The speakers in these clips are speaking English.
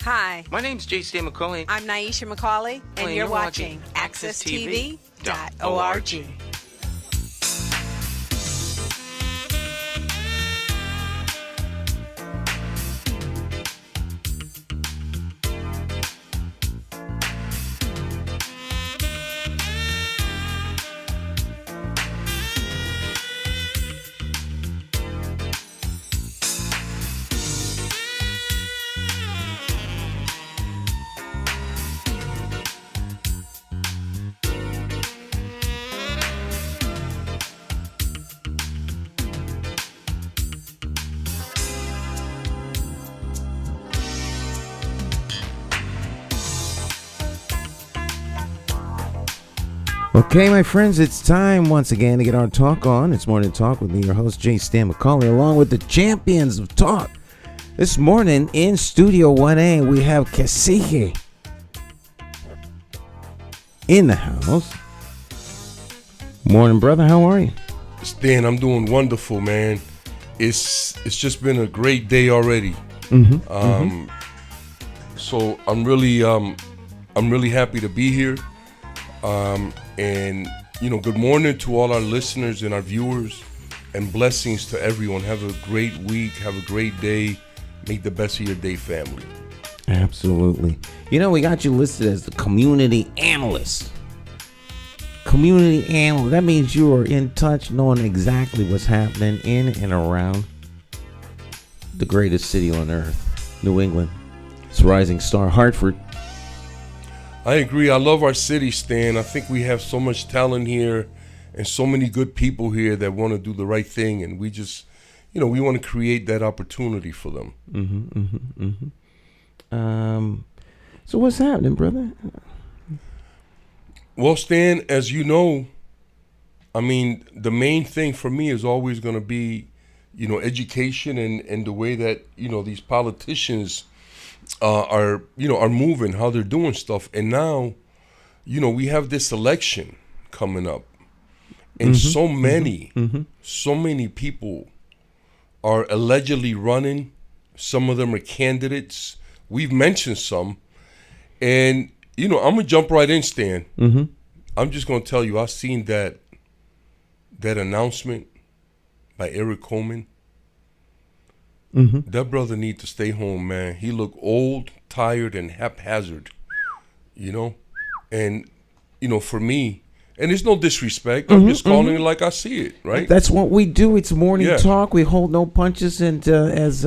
Hi. My name's J.C. McCauley. I'm Naisha McCauley, and you're watching AccessTV.org. Okay, my friends, it's time once again to get our talk on. It's Morning Talk with me, your host, J. Stan McCauley, along with the champions of talk. This morning in Studio 1A, we have Cacique in the house. Morning, brother. How are you? Stan, I'm doing wonderful, man. It's just been a great day already. So I'm really happy to be here. And good morning to all our listeners and our viewers, and blessings to everyone. Have a great week. Have a great day. Make the best of your day, family. Absolutely. We got you listed as the community analyst. Community analyst. That means you are in touch, knowing exactly what's happening in and around the greatest city on earth, New England. It's rising star, Hartford. I agree. I love our city, Stan. I think we have so much talent here and so many good people here that want to do the right thing. And we just, we want to create that opportunity for them. So what's happening, brother? Well, Stan, as you know, the main thing for me is always going to be, education and the way that, these politicians are moving, how they're doing stuff. And now, we have this election coming up, and so many people are allegedly running. Some of them are candidates. We've mentioned some, and I'm gonna jump right in, Stan. I'm just gonna tell you, I've seen that announcement by Eric Coleman. That brother need to stay home, man. He look old, tired, and haphazard, And, for me, and it's no disrespect. I'm just calling it like I see it, right? That's what we do. It's morning talk. We hold no punches, and as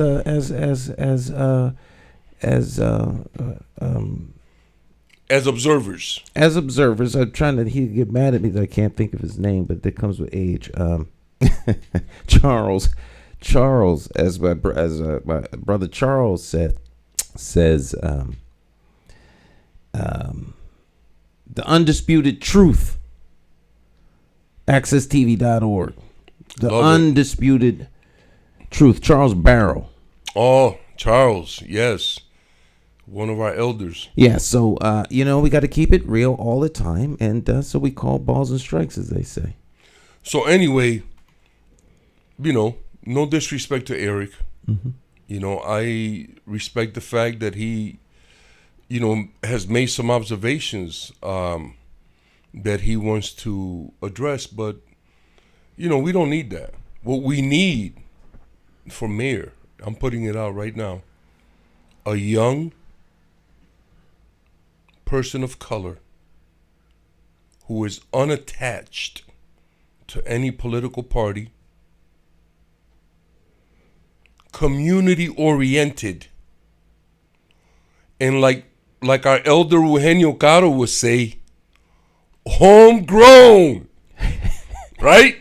observers. As observers, I'm trying to. He get mad at me that I can't think of his name, but that comes with age. Charles, as my brother Charles says, the undisputed truth. AccessTV.org. The undisputed truth. Charles Barrow. Oh, Charles, yes. One of our elders. Yeah, so, we got to keep it real all the time. And so we call balls and strikes, as they say. So anyway, no disrespect to Eric. I respect the fact that he, has made some observations that he wants to address. But, we don't need that. What we need for mayor, I'm putting it out right now, a young person of color who is unattached to any political party, community oriented, and like our elder Eugenio Caro would say, homegrown. Right?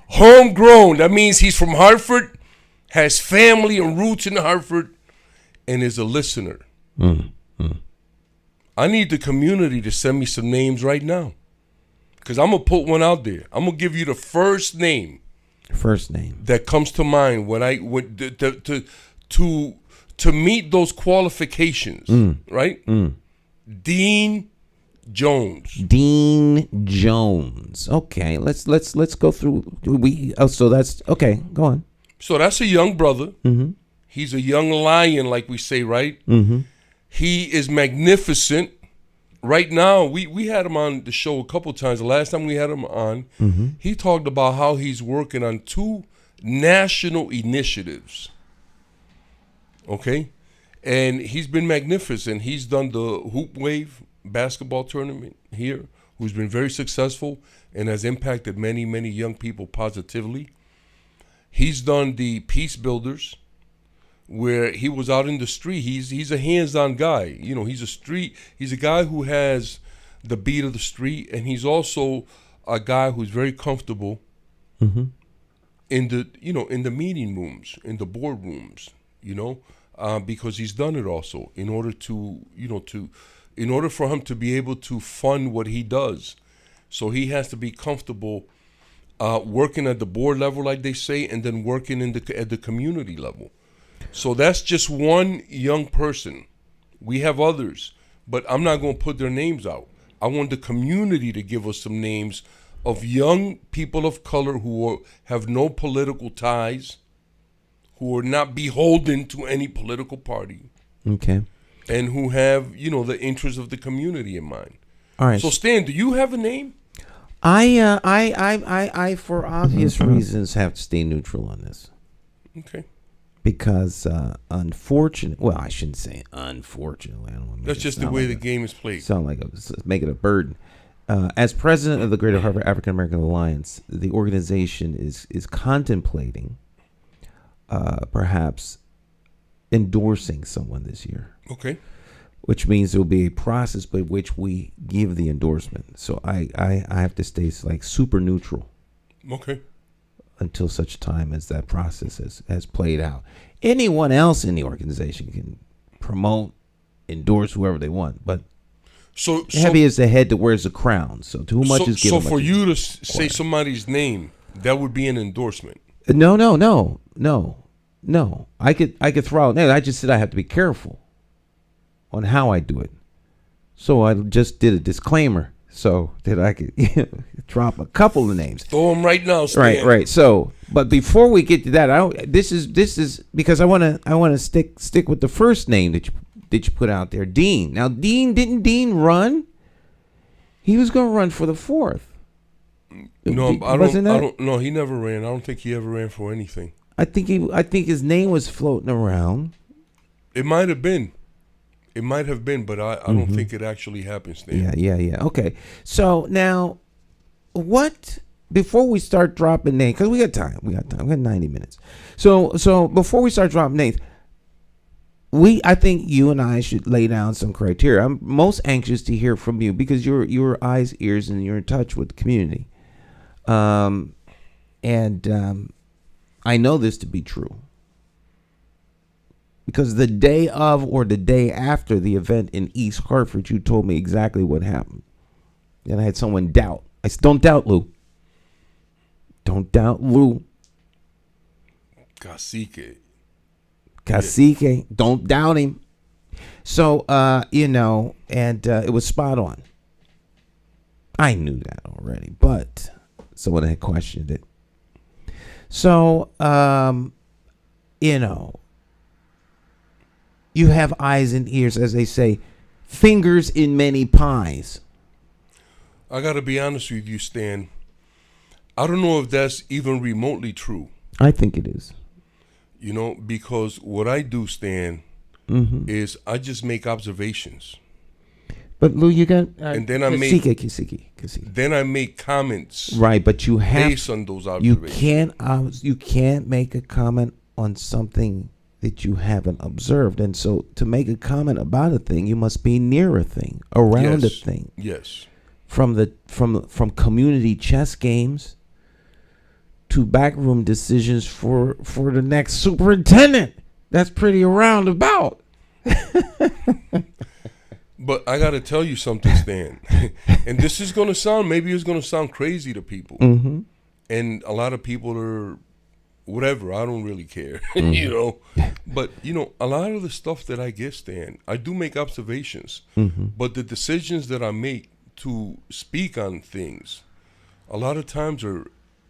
Homegrown. That means he's from Hartford, has family and roots in Hartford, and is a listener. I need the community to send me some names right now, because I'm going to put one out there. I'm going to give you the first name that comes to mind when to meet those qualifications, right? Dean Jones. Okay, let's go through. So that's okay. Go on. So that's a young brother. He's a young lion, like we say, right? He is magnificent. Right now, we had him on the show a couple times. The last time we had him on, he talked about how he's working on 2 national initiatives. Okay? And he's been magnificent. He's done the Hoop Wave basketball tournament here, who's been very successful and has impacted many, many young people positively. He's done the Peace Builders, where he was out in the street. He's a hands-on guy. You know, he's a guy who has the beat of the street, and he's also a guy who's very comfortable in the meeting rooms, in the boardrooms, because he's done it also in order for him to be able to fund what he does. So he has to be comfortable working at the board level, like they say, and then working at the community level. So that's just one young person. We have others, but I'm not going to put their names out. I want the community to give us some names of young people of color who have no political ties, who are not beholden to any political party. Okay. And who have, the interests of the community in mind. All right. So Stan, do you have a name? I for obvious reasons have to stay neutral on this. Okay. Because unfortunately, I shouldn't say unfortunately. I don't want to That's just the way the game is played. Make it a burden. As president of the Greater Harvard African American Alliance, the organization is contemplating perhaps endorsing someone this year. Okay. Which means there will be a process by which we give the endorsement. So I have to stay like super neutral. Okay. Until such time as that process has played out. Anyone else in the organization can promote, endorse whoever they want, but heavy is the head that wears the crown. So too much is given. So for you to say somebody's name, that would be an endorsement. No. I could throw out names. I just said I have to be careful on how I do it. So I just did a disclaimer so that I could drop a couple of names. Throw them right now, Stan. Right. So, but before we get to that, this is because I want to stick with the first name that you put out there, Dean. Now, didn't Dean run? He was going to run for the 4th. No, I don't. No, he never ran. I don't think he ever ran for anything. I think his name was floating around. It might have been. But I don't think it actually happened, Stan. Yeah. Okay. So now, before we start dropping names, because we got time. We got 90 minutes. So before we start dropping names, I think you and I should lay down some criteria. I'm most anxious to hear from you because you're eyes, ears, and you're in touch with the community. And I know this to be true. Because the day of or the day after the event in East Hartford, you told me exactly what happened. And I had someone doubt. I said, don't doubt Lou. Don't doubt Lou. Cacique. Don't doubt him. So, and it was spot on. I knew that already, but someone had questioned it. So, you have eyes and ears, as they say, fingers in many pies. I got to be honest with you, Stan. I don't know if that's even remotely true. I think it is. Because what I do, Stan, is I just make observations. But Lou, you got and then I make Then I make comments. Right, but you have based on those observations. You can't make a comment on something that you haven't observed, and so to make a comment about a thing, you must be near a thing, around a thing. Yes. From community chess games to backroom decisions for the next superintendent. That's pretty roundabout. But I got to tell you something, Stan. And this is going to sound, maybe it's going to sound crazy to people. Mm-hmm. And a lot of people are, whatever, I don't really care, But, a lot of the stuff that I get, Stan, I do make observations. Mm-hmm. But the decisions that I make to speak on things, a lot of times are,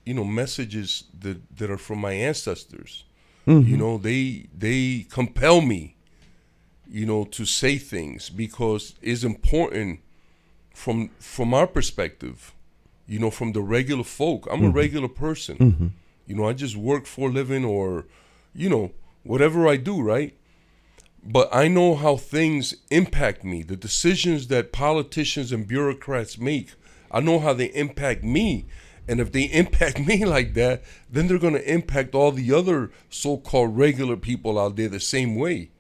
messages that are from my ancestors. Mm-hmm. They compel me to say things, because it's important from our perspective, from the regular folk. I'm a regular person. I just work for a living, or, whatever I do, right? But I know how things impact me. The decisions that politicians and bureaucrats make, I know how they impact me. And if they impact me like that, then they're going to impact all the other so-called regular people out there the same way.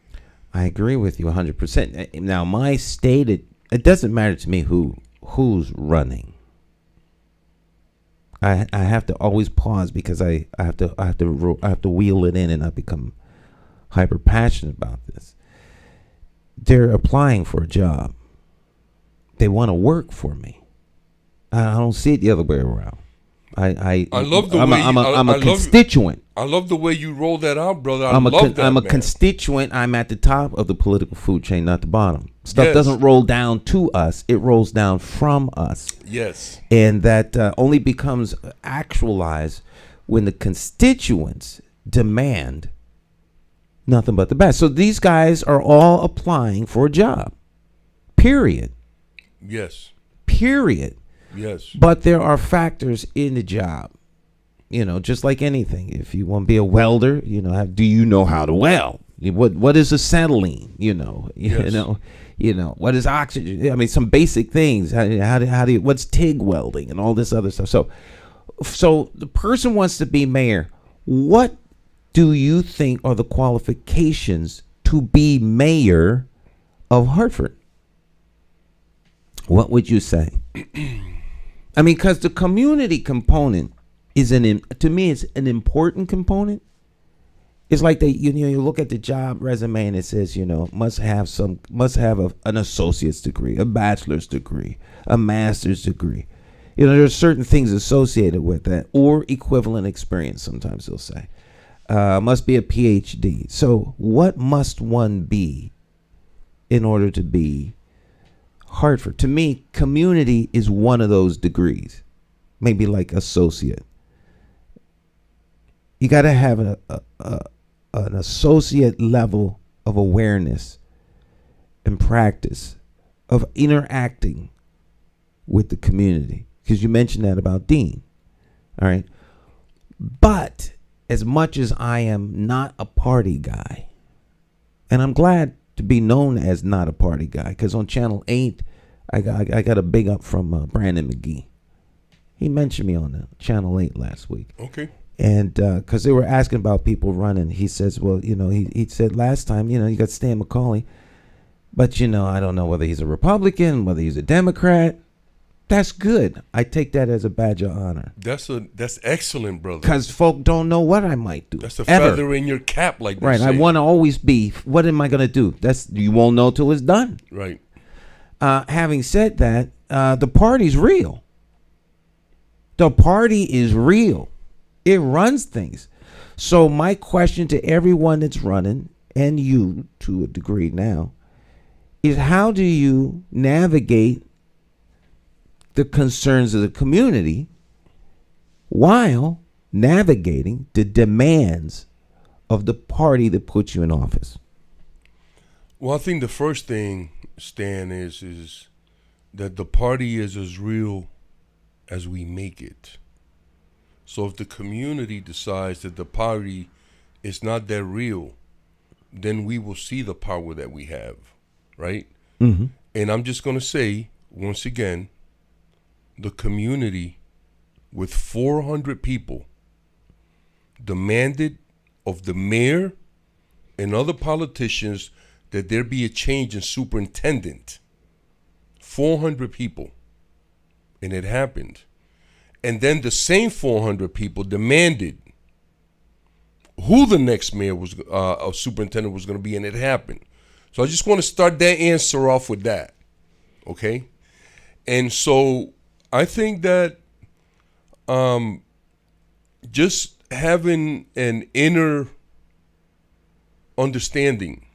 I agree with you 100%. Now, my stated, it doesn't matter to me who's running. I have to always pause, because I have to wheel it in, and I become hyper passionate about this. They're applying for a job. They want to work for me. I don't see it the other way around. I love the way I'm a constituent. I love the way you roll that out, brother. I'm a constituent. I'm at the top of the political food chain, not the bottom. Stuff doesn't roll down to us; it rolls down from us. Yes, and that only becomes actualized when the constituents demand nothing but the best. So these guys are all applying for a job. Period. Yes. Period. Yes. But there are factors in the job. Just like anything. If you want to be a welder, do you know how to weld? What is acetylene? What is oxygen? I mean, some basic things. What's TIG welding and all this other stuff. So the person wants to be mayor. What do you think are the qualifications to be mayor of Hartford? What would you say? I mean, because the community component to me, it's an important component. It's like you look at the job resume and it says, must have an associate's degree, a bachelor's degree, a master's degree. There's certain things associated with that, or equivalent experience. Sometimes they'll say, must be a PhD. So what must one be in order to be Hartford? To me, community is one of those degrees, maybe like associate. You got to have an associate level of awareness and practice of interacting with the community, because you mentioned that about Dean. All right. But as much as I am not a party guy, and I'm glad to be known as not a party guy, because on Channel 8, I got a big up from Brandon McGee. He mentioned me on the Channel 8 last week. Okay. And because they were asking about people running, he says, well, he said last time, you got Stan McCauley, but, I don't know whether he's a Republican, whether he's a Democrat. That's good. I take that as a badge of honor. That's excellent, brother. Because folk don't know what I might do. That's a feather in your cap, like they right. say. I want to always be, what am I going to do? You won't know till it's done. Right. Having said that, the party's real. The party is real. It runs things. So my question to everyone that's running, and you to a degree now, is how do you navigate the concerns of the community while navigating the demands of the party that puts you in office? Well, I think the first thing, Stan, is that the party is as real as we make it. So if the community decides that the party is not that real, then we will see the power that we have, right? Mm-hmm. And I'm just going to say, once again, the community with 400 people demanded of the mayor and other politicians that there be a change in superintendent. 400 people. And it happened. And then the same 400 people demanded who the next mayor was, superintendent was going to be, and it happened. So I just want to start that answer off with that, okay? And so I think that just having an inner understanding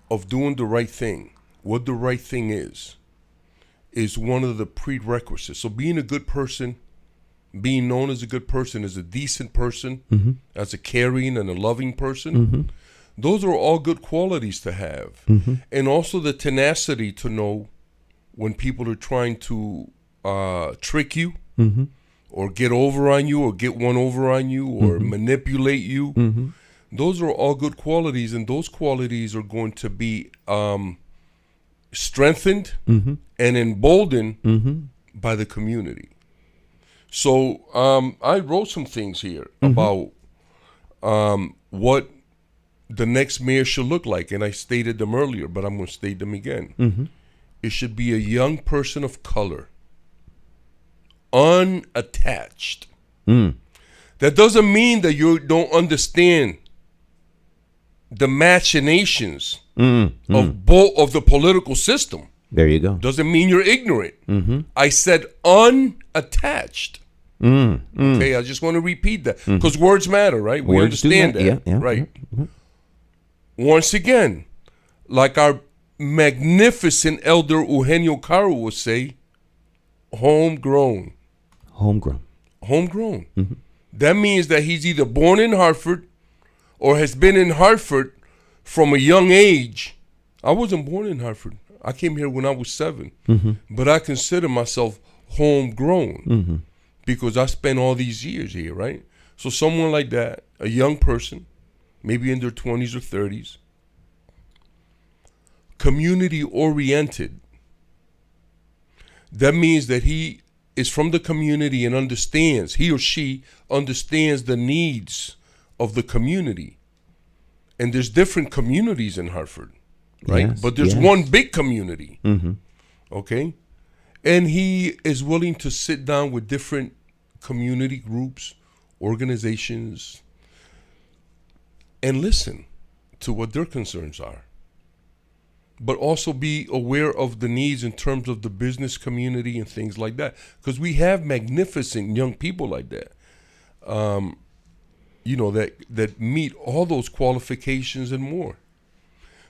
of doing the right thing, what the right thing is one of the prerequisites. So being a good person, being known as a good person, as a decent person, mm-hmm. as a caring and a loving person, mm-hmm. Those are all good qualities to have. And also the tenacity to know when people are trying to trick you or get over on you or get one over on you or manipulate you. Those are all good qualities, and those qualities are going to be strengthened and emboldened by the community. So I wrote some things here about what the next mayor should look like, and I stated them earlier, but I'm going to state them again. It should be a young person of color, unattached. That doesn't mean that you don't understand the machinations of the political system. There you go. Doesn't mean you're ignorant. I said unattached. Okay, I just want to repeat that because words matter, right? We understand that, right? Once again, like our magnificent elder Eugenio Caro would say, homegrown. That means that he's either born in Hartford or has been in Hartford from a young age. I wasn't born in Hartford. I came here when I was 7. But I consider myself homegrown because I spent all these years here, right? So someone like that, a young person, maybe in their 20s or 30s, community-oriented. That means that he is from the community and understands, he or she understands the needs of the community. And there's different communities in Hartford, right? Yes, but there's one big community, okay? And he is willing to sit down with different community groups, organizations, and listen to what their concerns are. But also be aware of the needs in terms of the business community and things like that. Because we have magnificent young people like that, that meet all those qualifications and more.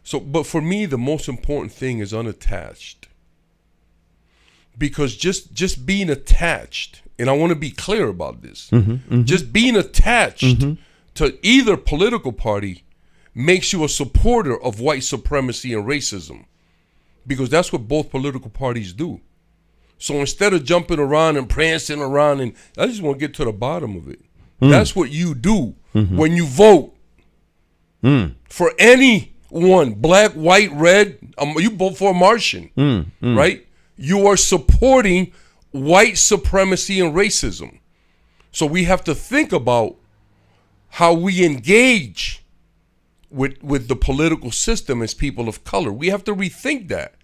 So, but for me, the most important thing is unattached. Because just being attached, and I want to be clear about this, just being attached to either political party makes you a supporter of white supremacy and racism, because that's what both political parties do. So instead of jumping around and prancing around, and I just want to get to the bottom of it. That's what you do when you vote for anyone, black, white, red. You vote for a Martian, right? You are supporting white supremacy and racism. So we have to think about how we engage with the political system as people of color. We have to rethink that.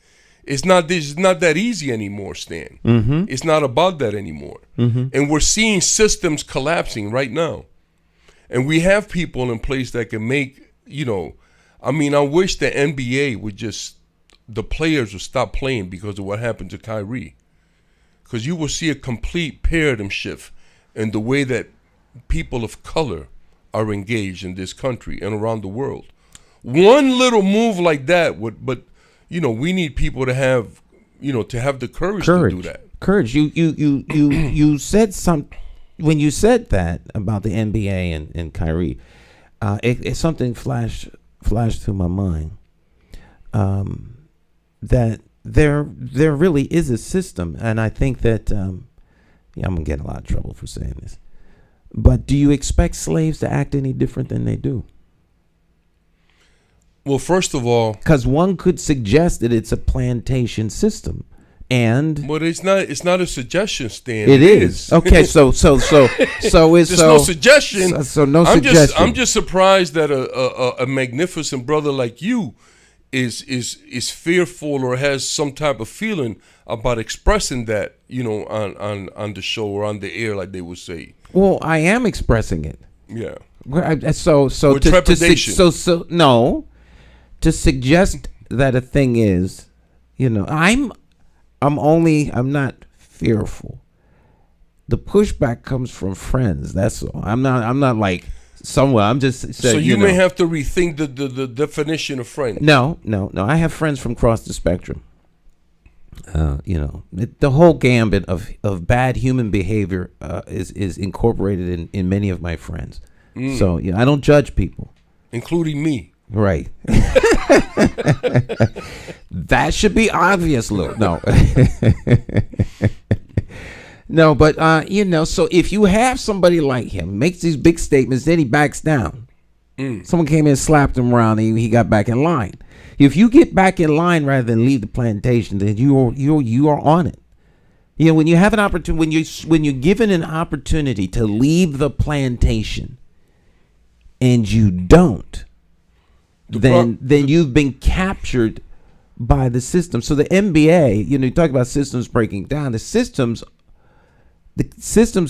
It's not that easy anymore, Stan. It's not about that anymore. And we're seeing systems collapsing right now. And we have people in place that can make, I wish the NBA would the players would stop playing because of what happened to Kyrie. Because you will see a complete paradigm shift in the way that people of color are engaged in this country and around the world. One little move like that but we need people to have, to have the courage to do that. Courage. You said when you said that about the NBA and Kyrie, it's something flashed through my mind. That there really is a system, and I think that I'm gonna get in a lot of trouble for saying this. But do you expect slaves to act any different than they do? Well, first of all, because one could suggest that it's a plantation system, but it's not a suggestion, Stan. It is. Okay, so it's there's no suggestion. So no suggestion. I'm just surprised that a magnificent brother like you is fearful or has some type of feeling about expressing that, on the show or on the air, like they would say. Well, I am expressing it. Yeah. So with trepidation. To suggest that a thing is, I'm not fearful. The pushback comes from friends. That's all. I'm not like someone. I'm just saying. So you may have to rethink the definition of friend. No. I have friends from across the spectrum. The whole gambit of bad human behavior is incorporated in many of my friends. So I don't judge people, including me. Right. That should be obvious, Lou. No. No, but so if you have somebody like him, makes these big statements, then he backs down. Someone came in and slapped him around, and he got back in line. If you get back in line rather than leave the plantation, then you are on it. When you have an opportunity, when you're given an opportunity to leave the plantation, and you don't, then you've been captured by the system. So the NBA, you talk about systems breaking down. The systems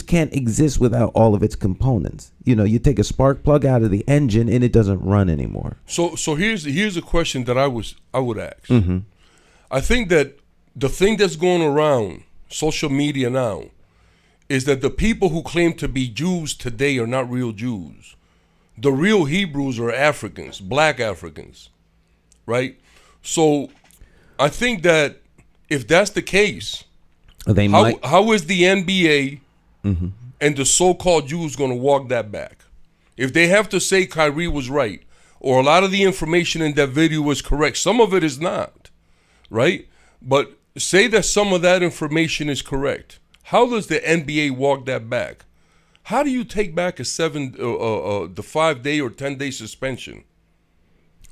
can't exist without all of its components. You take a spark plug out of the engine and it doesn't run anymore. So here's a question that I would ask. Mm-hmm. I think that the thing that's going around social media now is that the people who claim to be Jews today are not real Jews. The real Hebrews are Africans, black Africans, right? So I think that if that's the case, how is the NBA and the so-called Jews going to walk that back? If they have to say Kyrie was right, or a lot of the information in that video was correct, some of it is not, right? But say that some of that information is correct. How does the NBA walk that back? How do you take back the 5-day or 10-day suspension?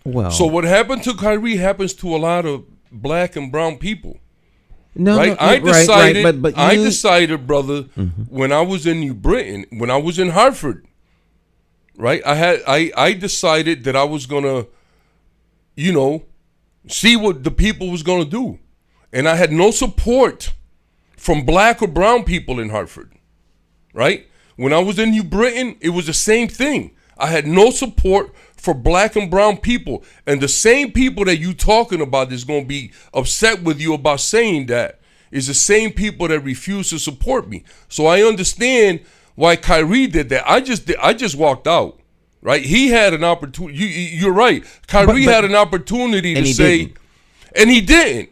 Well, so what happened to Kyrie happens to a lot of black and brown people. No, right? No, I decided, right, but I decided, brother, when I was in New Britain, when I was in Hartford, right? I decided that I was gonna, see what the people was gonna do, and I had no support from black or brown people in Hartford, right? When I was in New Britain, it was the same thing. I had no support for black and brown people. And the same people that you talking about is going to be upset with you about saying that is the same people that refuse to support me. So I understand why Kyrie did that. I just walked out, right? He had an opportunity. You're right. Kyrie had an opportunity to say, and he didn't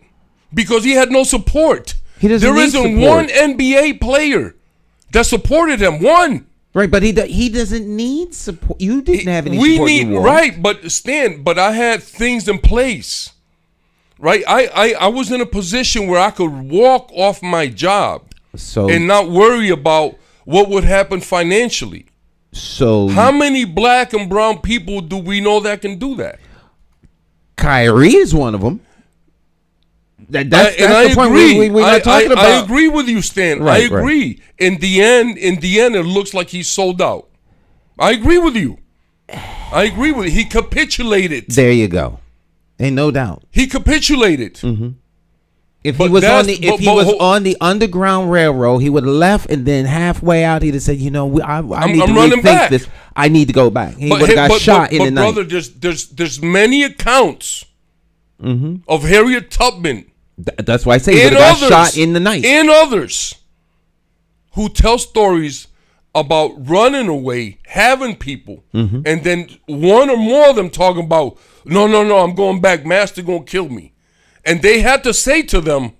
because he had no support. There isn't one NBA player that supported him. One. Right, but he doesn't need support. You didn't have any support. Right, but Stan, I had things in place. Right? I was in a position where I could walk off my job and not worry about what would happen financially. So how many black and brown people do we know that can do that? Kyrie is one of them. That's the point we're not talking about. I agree with you, Stan. Right, I agree. Right. In the end, it looks like he sold out. I agree with you. He capitulated. There you go. Ain't no doubt. He capitulated. Mm-hmm. If he was on the Underground Railroad, he would have left, and then halfway out, he'd have said, I need to rethink this. I need to go back. He would have got shot in the night. But brother, there's many accounts of Harriet Tubman. That's why I say he would have got shot in the night. And others who tell stories about running away, having people, and then one or more of them talking about, no, I'm going back. Master gonna kill me. And they had to say to them,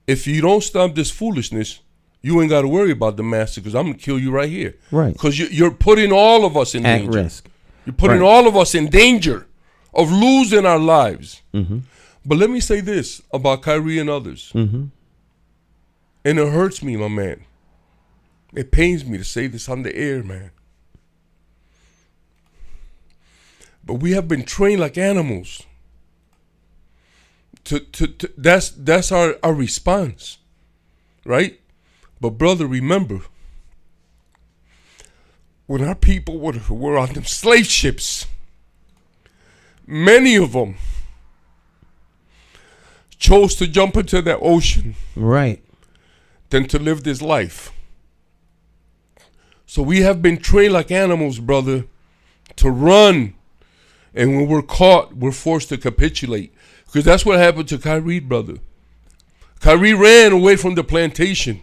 if you don't stop this foolishness, you ain't got to worry about the master because I'm going to kill you right here. Right. Because you're putting all of us in danger. At risk. You're putting all of us in danger of losing our lives. But let me say this about Kyrie and others. And it hurts me, my man. It pains me to say this on the air, man. But we have been trained like animals. That's our response, right? But brother, remember, when our people were on them slave ships, many of them chose to jump into that ocean, right, than to live this life. So we have been trained like animals, brother, to run, and when we're caught, we're forced to capitulate. Because that's what happened to Kyrie, brother. Kyrie ran away from the plantation.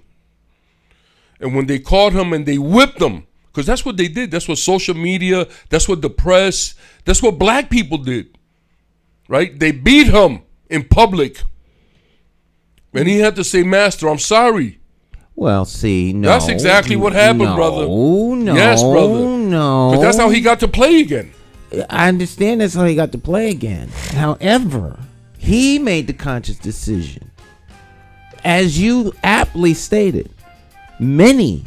And when they caught him and they whipped him, because that's what they did. That's what social media, that's what the press, that's what black people did. Right? They beat him in public. And he had to say, Master, I'm sorry. Well, see, no. That's exactly what happened, brother. No, yes, brother. No. But that's how he got to play again. I understand that's how he got to play again. However, he made the conscious decision. As you aptly stated, many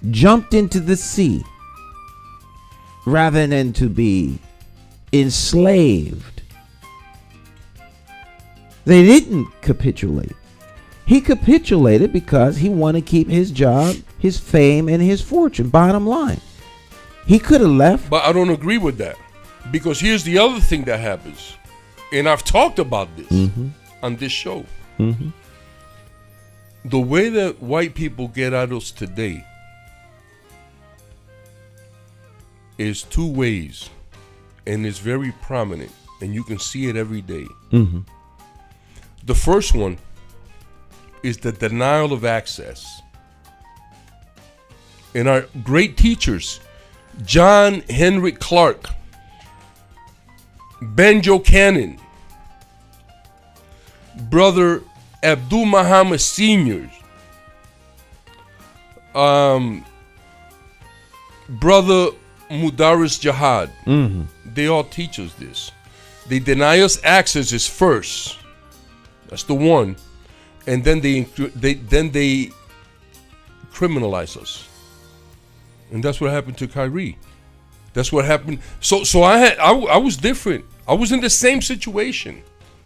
jumped into the sea rather than to be enslaved. They didn't capitulate. He capitulated because he wanted to keep his job, his fame, and his fortune. Bottom line. He could have left. But I don't agree with that. Because here's the other thing that happens. And I've talked about this on this show. Mm-hmm. The way that white people get at us today is two ways. And it's very prominent. And you can see it every day. Mm-hmm. The first one is the denial of access. And our great teachers, John Henrik Clark, Benjo Cannon, Brother Abdul Muhammad Sr., Brother Mudaris Jihad, they all teach us this. They deny us access is first. That's the one. And then they criminalize us. And that's what happened to Kyrie. That's what happened. So I was different. I was in the same situation,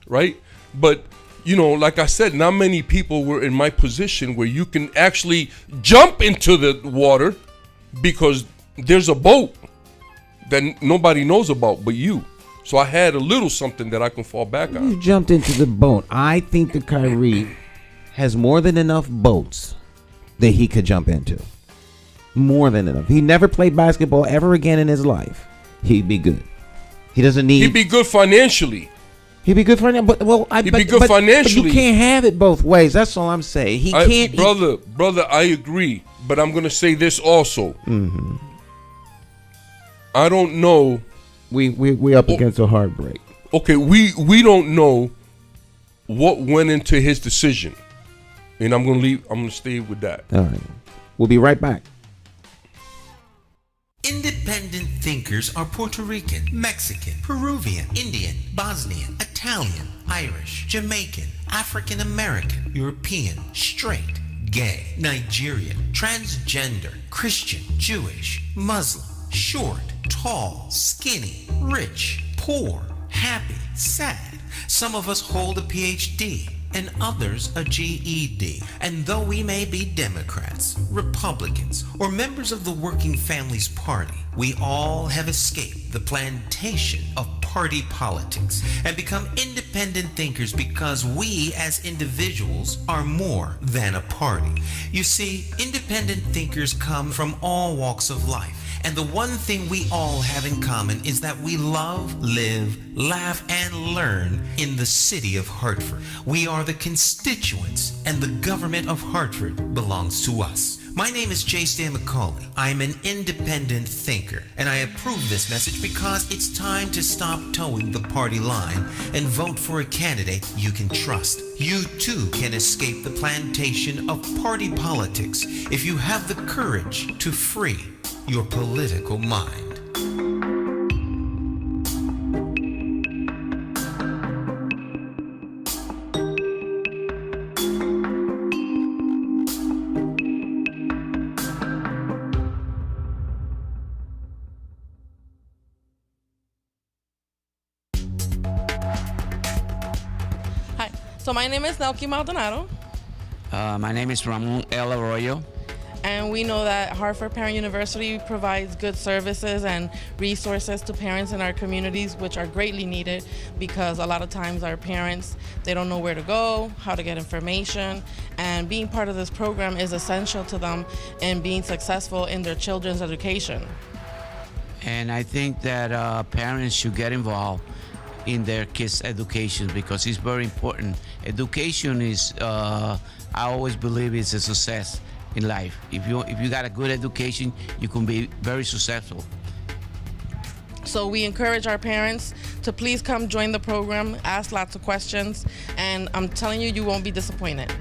right? But like I said, not many people were in my position where you can actually jump into the water because there's a boat that nobody knows about but you. So I had a little something that I can fall back on. You jumped into the boat. I think that Kyrie has more than enough boats that he could jump into. More than enough. He never played basketball ever again in his life. He'd be good. He doesn't need. He'd be good financially. He'd be good financially. But you can't have it both ways. That's all I'm saying. He can't. Brother, I agree. But I'm gonna say this also. Mm-hmm. I don't know. We up against a heartbreak. Okay, we don't know what went into his decision. And I'm gonna stay with that. All right. We'll be right back. Independent thinkers are Puerto Rican, Mexican, Peruvian, Indian, Bosnian, Italian, Irish, Jamaican, African American, European, straight, gay, Nigerian, transgender, Christian, Jewish, Muslim, short, tall, skinny, rich, poor, happy, sad. Some of us hold a PhD and others a GED. And though we may be Democrats, Republicans, or members of the Working Families Party, we all have escaped the plantation of party politics and become independent thinkers because we as individuals are more than a party. You see, independent thinkers come from all walks of life. And the one thing we all have in common is that we love, live, laugh, and learn in the city of Hartford. We are the constituents, and the government of Hartford belongs to us. My name is J. Stan McCauley. I'm an independent thinker, and I approve this message because it's time to stop towing the party line and vote for a candidate you can trust. You too can escape the plantation of party politics if you have the courage to free your political mind. Hi, so my name is Nelky Maldonado. My name is Ramon L. Arroyo. And we know that Hartford Parent University provides good services and resources to parents in our communities, which are greatly needed because a lot of times our parents, they don't know where to go, how to get information, and being part of this program is essential to them in being successful in their children's education. And I think that parents should get involved in their kids' education because it's very important. Education is, I always believe, is a success in life. If you got a good education, you can be very successful. So we encourage our parents to please come join the program, ask lots of questions, and I'm telling you, you won't be disappointed.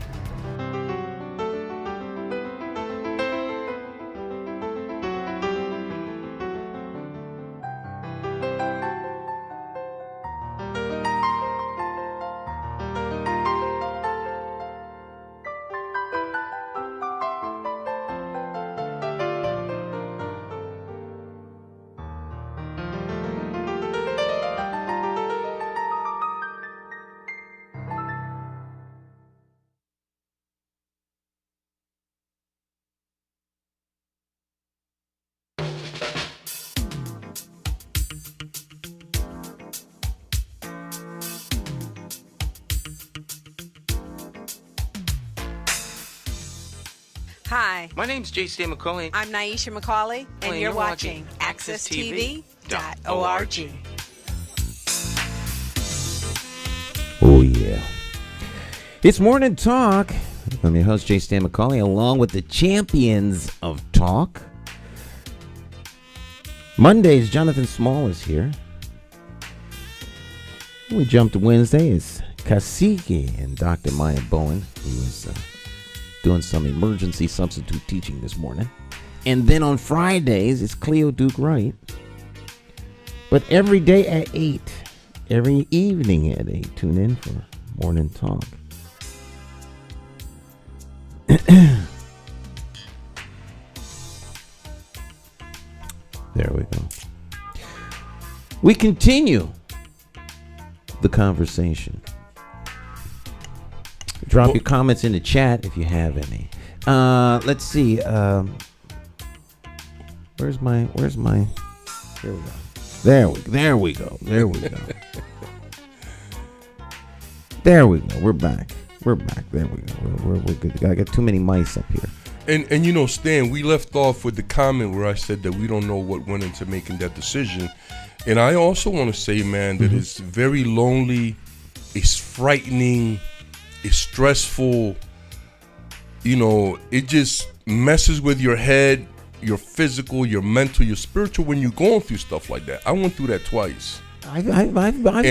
Hi, My name's J.C. McCauley. I'm Naisha McCauley, and you're watching AccessTV.org. Oh, yeah. It's Morning Talk. I'm your host, J. Stan McCauley, along with the champions of talk. Mondays, Jonathan Small is here. We jump to Wednesday. It's Cacique and Dr. Maya Bowen, who is doing some emergency substitute teaching this morning. And then on Fridays, it's Cleo Duke Wright. But every day at 8, every evening at 8, tune in for Morning Talk. There we go. We continue the conversation. Drop your comments in the chat if you have any. Let's see. Where's my? Here we go. There we go. There we go. There we go. We're back. There we go. We're good. I got too many mice up here. And you know, Stan, we left off with the comment where I said that we don't know what went into making that decision. And I also want to say, man, that it's very lonely, it's frightening, it's stressful. You know, it just messes with your head, your physical, your mental, your spiritual when you're going through stuff like that. I went through that twice. I've been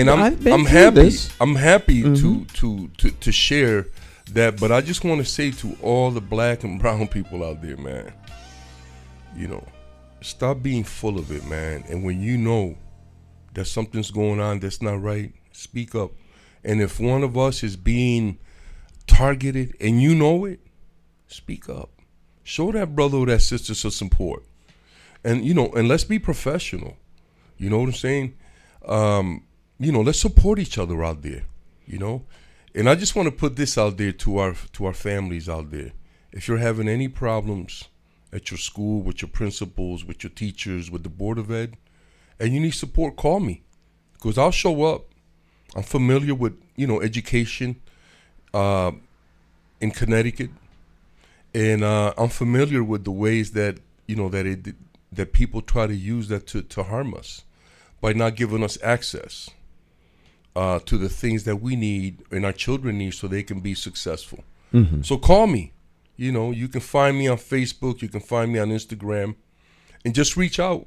I'm through happy. this. I'm happy to share that, but I just want to say to all the black and brown people out there, man, you know, stop being full of it, man. And when you know that something's going on that's not right, speak up. And if one of us is being targeted and you know it, speak up. Show that brother or that sister some support. And, you know, and let's be professional. You know what I'm saying? You know, let's support each other out there, you know? And I just want to put this out there to our families out there. If you're having any problems at your school, with your principals, with your teachers, with the Board of Ed, and you need support, call me, because I'll show up. I'm familiar with, you know, education in Connecticut, and I'm familiar with the ways that, you know, that people try to use that to harm us by not giving us access to the things that we need and our children need so they can be successful. Mm-hmm. So call me. You know, you can find me on Facebook, you can find me on Instagram, and just reach out.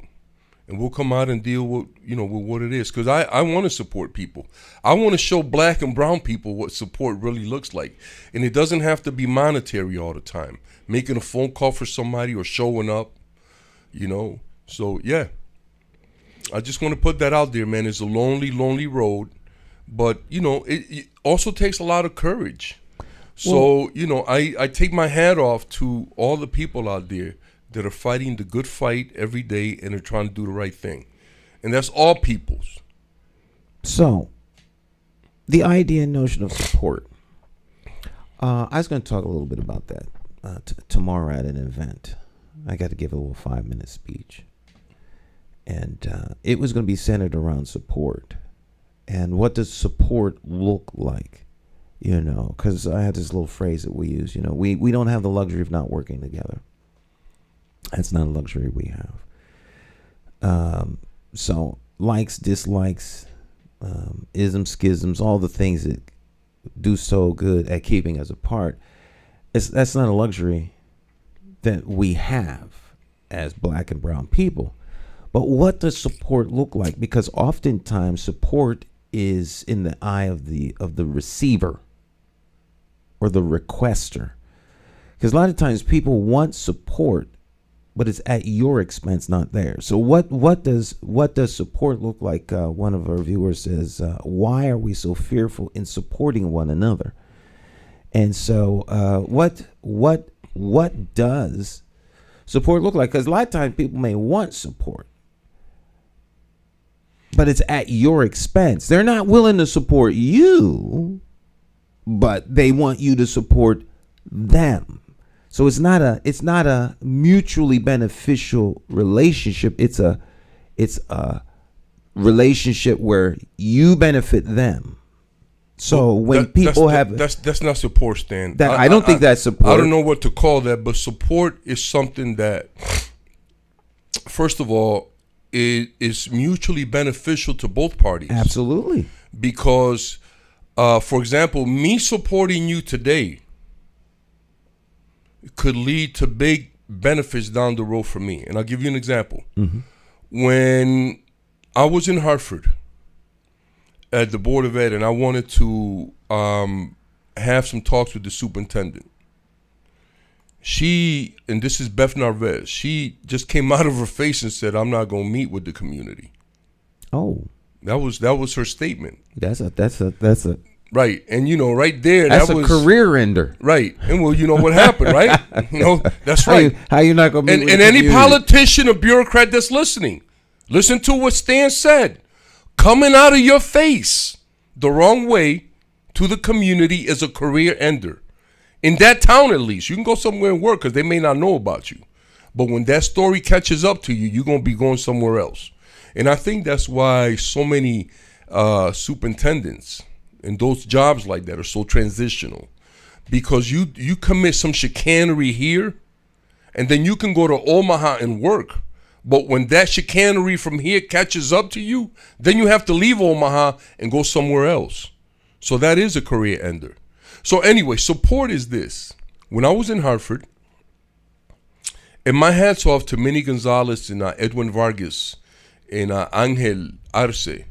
And we'll come out and deal with, you know, with what it is. Because I want to support people. I want to show black and brown people what support really looks like. And it doesn't have to be monetary all the time. Making a phone call for somebody or showing up, you know. So, yeah. I just want to put that out there, man. It's a lonely, lonely road. But, you know, it also takes a lot of courage. So, you know, I take my hat off to all the people out there that are fighting the good fight every day and are trying to do the right thing. And that's all peoples. So, the idea and notion of support. I was going to talk a little bit about that tomorrow at an event. I got to give a little 5-minute speech. And it was going to be centered around support. And what does support look like? You know, because I had this little phrase that we use, you know, we don't have the luxury of not working together. That's not a luxury we have. So likes, dislikes, isms, schisms, all the things that do so good at keeping us apart, that's not a luxury that we have as black and brown people. But what does support look like? Because oftentimes support is in the eye of the receiver or the requester. Because a lot of times people want support, but it's at your expense, not theirs. So what does support look like? One of our viewers says, why are we so fearful in supporting one another? And so what does support look like? Because a lot of times people may want support, but it's at your expense. They're not willing to support you, but they want you to support them. So it's not a mutually beneficial relationship. It's a relationship where you benefit them. So when people that's not support, Stan. I don't think that's support. I don't know what to call that, but support is something that, first of all, it is mutually beneficial to both parties. Absolutely. Because, for example, me supporting you today could lead to big benefits down the road for me. And I'll give you an example. Mm-hmm. When I was in Hartford at the Board of Ed, and I wanted to have some talks with the superintendent. She, and this is Beth Narvez, she just came out of her face and said, "I'm not going to meet with the community." Oh, that was her statement. That's a right, and right there, that's that a was career ender. Right, and well, you know what happened, right? That's right. How you not going to meet with and the any community? politician or bureaucrat that's listening, listen to what Stan said. Coming out of your face the wrong way to the community is a career ender. In that town, at least. You can go somewhere and work because they may not know about you. But when that story catches up to you, you're going to be going somewhere else. And I think that's why so many superintendents and those jobs like that are so transitional. Because you commit some chicanery here, and then you can go to Omaha and work. But when that chicanery from here catches up to you, then you have to leave Omaha and go somewhere else. So that is a career ender. So anyway, support is this. When I was in Hartford, and my hats off to Minnie Gonzalez and Edwin Vargas and Angel Arce,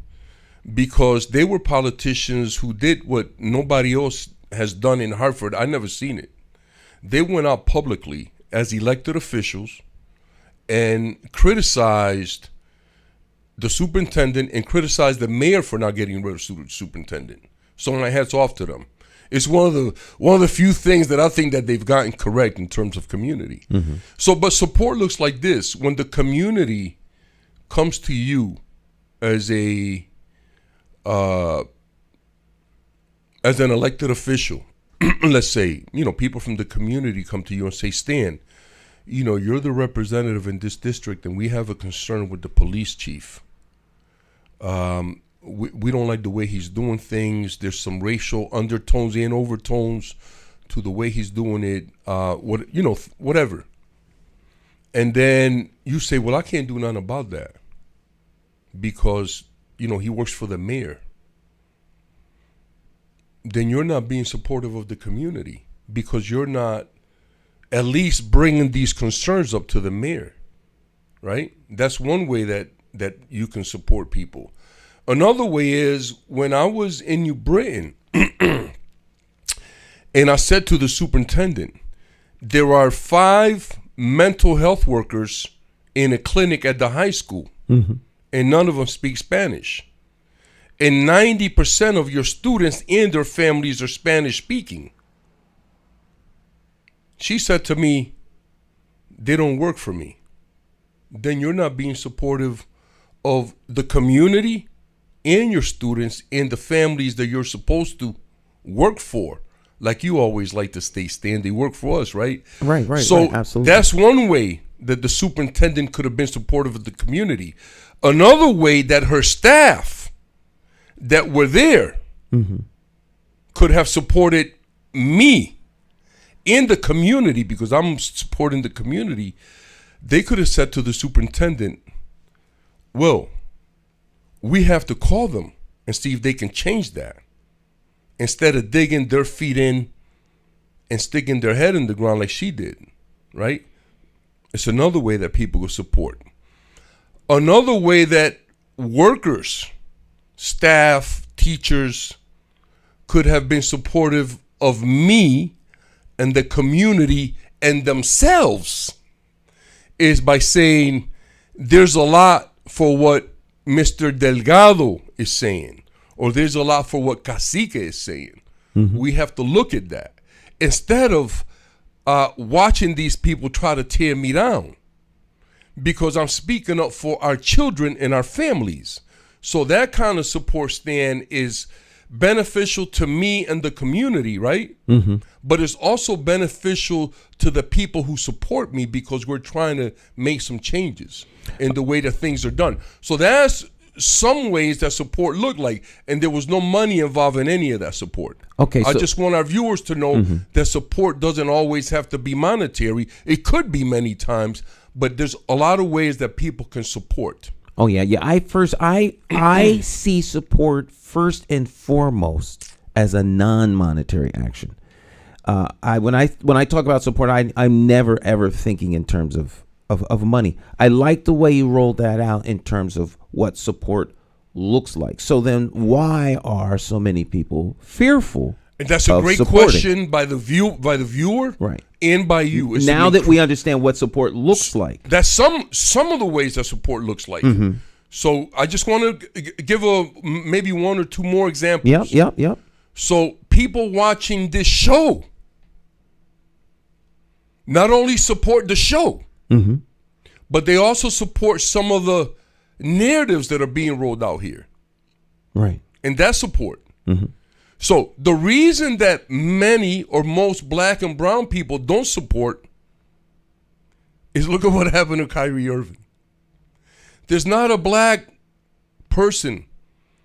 because they were politicians who did what nobody else has done in Hartford. I never seen it. They went out publicly as elected officials and criticized the superintendent and criticized the mayor for not getting rid of the superintendent. So my hats off to them. It's one of the few things that I think that they've gotten correct in terms of community. Mm-hmm. So, but support looks like this: when the community comes to you as an elected official, let's say, people from the community come to you and say, "Stan, you're the representative in this district, and we have a concern with the police chief. We don't like the way he's doing things. There's some racial undertones and overtones to the way he's doing it. Whatever." And then you say, "Well, I can't do nothing about that because he works for the mayor." Then you're not being supportive of the community because you're not at least bringing these concerns up to the mayor, right? That's one way that you can support people. Another way is when I was in New Britain and I said to the superintendent, there are 5 mental health workers in a clinic at the high school, mm-hmm. and none of them speak Spanish. And 90% of your students and their families are Spanish speaking. She said to me, "They don't work for me." Then you're not being supportive of the community and your students and the families that you're supposed to work for. Like you always like to stay stand, they work for us, right? Right, so right, absolutely. That's one way that the superintendent could have been supportive of the community. Another way that her staff that were there mm-hmm. could have supported me in the community, because I'm supporting the community. They could have said to the superintendent, "Well, we have to call them and see if they can change that," instead of digging their feet in and sticking their head in the ground like she did, right? It's another way that people will support. Another way that workers, staff, teachers could have been supportive of me and the community and themselves is by saying, there's a lot for what Mr. Delgado is saying, or there's a lot for what Cacique is saying. Mm-hmm. We have to look at that instead of watching these people try to tear me down, because I'm speaking up for our children and our families. So that kind of support stand is beneficial to me and the community, right? Mm-hmm. But it's also beneficial to the people who support me because we're trying to make some changes in the way that things are done. So that's some ways that support looked like, and there was no money involved in any of that support. Okay, I so- just want our viewers to know that support doesn't always have to be monetary. It could be many times, but there's a lot of ways that people can support. Oh yeah. I see support first and foremost as a non-monetary action. When I talk about support, I'm never ever thinking in terms of money. I like the way you rolled that out in terms of what support looks like. So then, why are so many people fearful? And that's a great supporting? question by the viewer, Right. and by you. It's Now that we understand what support looks like. that's some of the ways that support looks like. So I just want to give maybe one or two more examples. Yep. So people watching this show not only support the show, but they also support some of the narratives that are being rolled out here. Right. And that's support. So the reason that many or most black and brown people don't support is look at what happened to Kyrie Irving. There's not a black person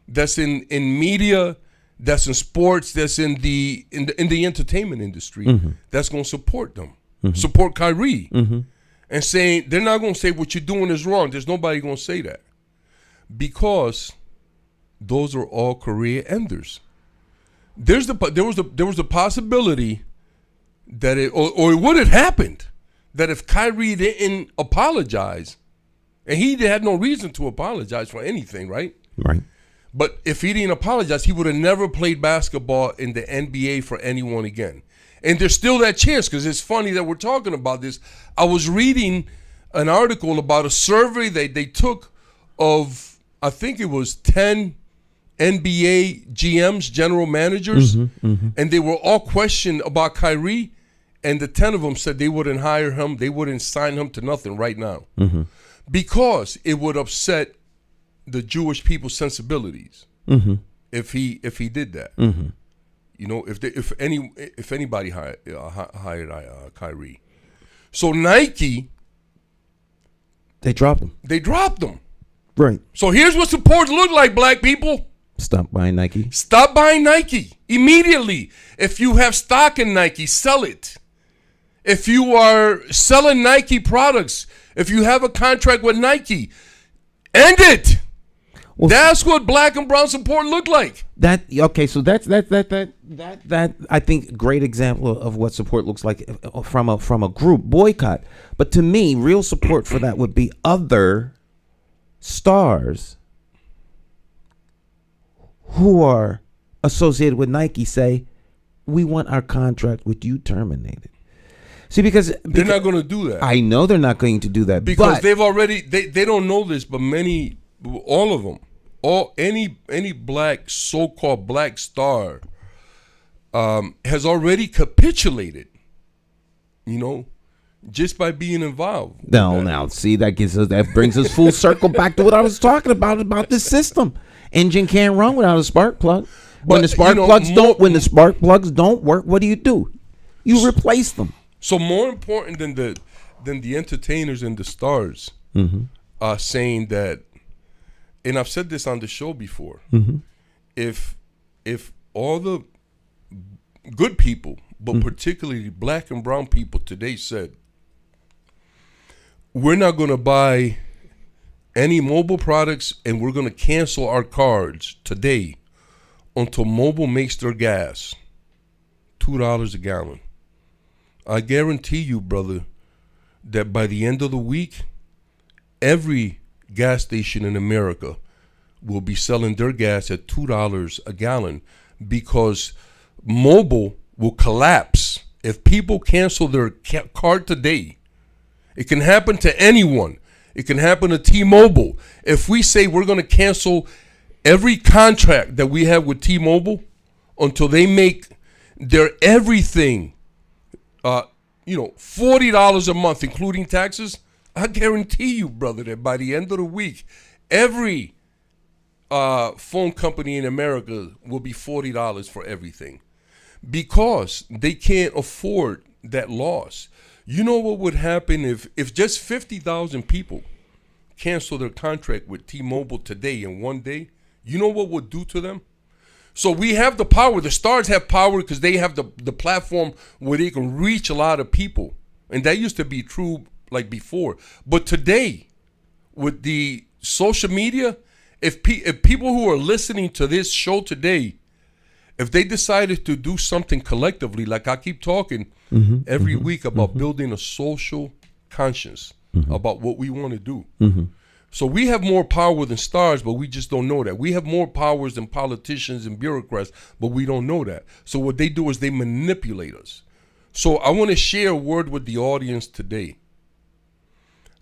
that's in media, that's in sports, that's in the entertainment industry that's going to support them, support Kyrie, and saying they're not going to say what you're doing is wrong. There's nobody going to say that because those are all career enders. There was the possibility that it would have happened that if Kyrie didn't apologize, and he had no reason to apologize for anything, right? Right. But if he didn't apologize, he would have never played basketball in the NBA for anyone again. And there's still that chance, because it's funny that we're talking about this. I was reading an article about a survey they took of, I think it was 10 NBA GMs, general managers, and they were all questioned about Kyrie, and the 10 of them said they wouldn't hire him, they wouldn't sign him to nothing right now, because it would upset the Jewish people's sensibilities if he did that. You know, if anybody hired Kyrie. So Nike, They dropped him. they dropped him. Right. So here's what support look like, black people. Stop buying Nike. Stop buying Nike immediately. If you have stock in Nike, sell it. If you are selling Nike products, if you have a contract with Nike, end it. Well, That's what black and brown support look like. So that I think great example of what support looks like from a group boycott. But to me, real support for that would be other stars who are associated with Nike say, we want our contract with you terminated. See, because They're not going to do that. I know they're not going to do that because but they've already they don't know this, but all of them, any black so-called black star has already capitulated, you know, just by being involved. Now see, that brings us full circle back to what I was talking about this system. Engine can't run without a spark plug. When the spark plugs don't work, what do? You replace them. So more important than the entertainers and the stars saying that, and I've said this on the show before, if all the good people, but particularly black and brown people today said, we're not going to buy any mobile products and we're going to cancel our cards today until Mobile makes their gas $2 a gallon. I guarantee you, brother, that by the end of the week, every gas station in America will be selling their gas at $2 a gallon because Mobile will collapse. If people cancel their card today, it can happen to anyone. It can happen to T-Mobile. If we say we're going to cancel every contract that we have with T-Mobile until they make their everything, $40 a month, including taxes, I guarantee you, brother, that by the end of the week, every phone company in America will be $40 for everything because they can't afford that loss. You know what would happen if just 50,000 people cancel their contract with T-Mobile today in one day, you know what would do to them? So we have the power. The Stars have power because they have the platform where they can reach a lot of people. And that used to be true like before. But today, with the social media, if people who are listening to this show today, if they decided to do something collectively, like I keep talking every week about building a social conscience about what we want to do. So we have more power than Stars, but we just don't know that. We have more powers than politicians and bureaucrats, but we don't know that. So what they do is they manipulate us. So I want to share a word with the audience today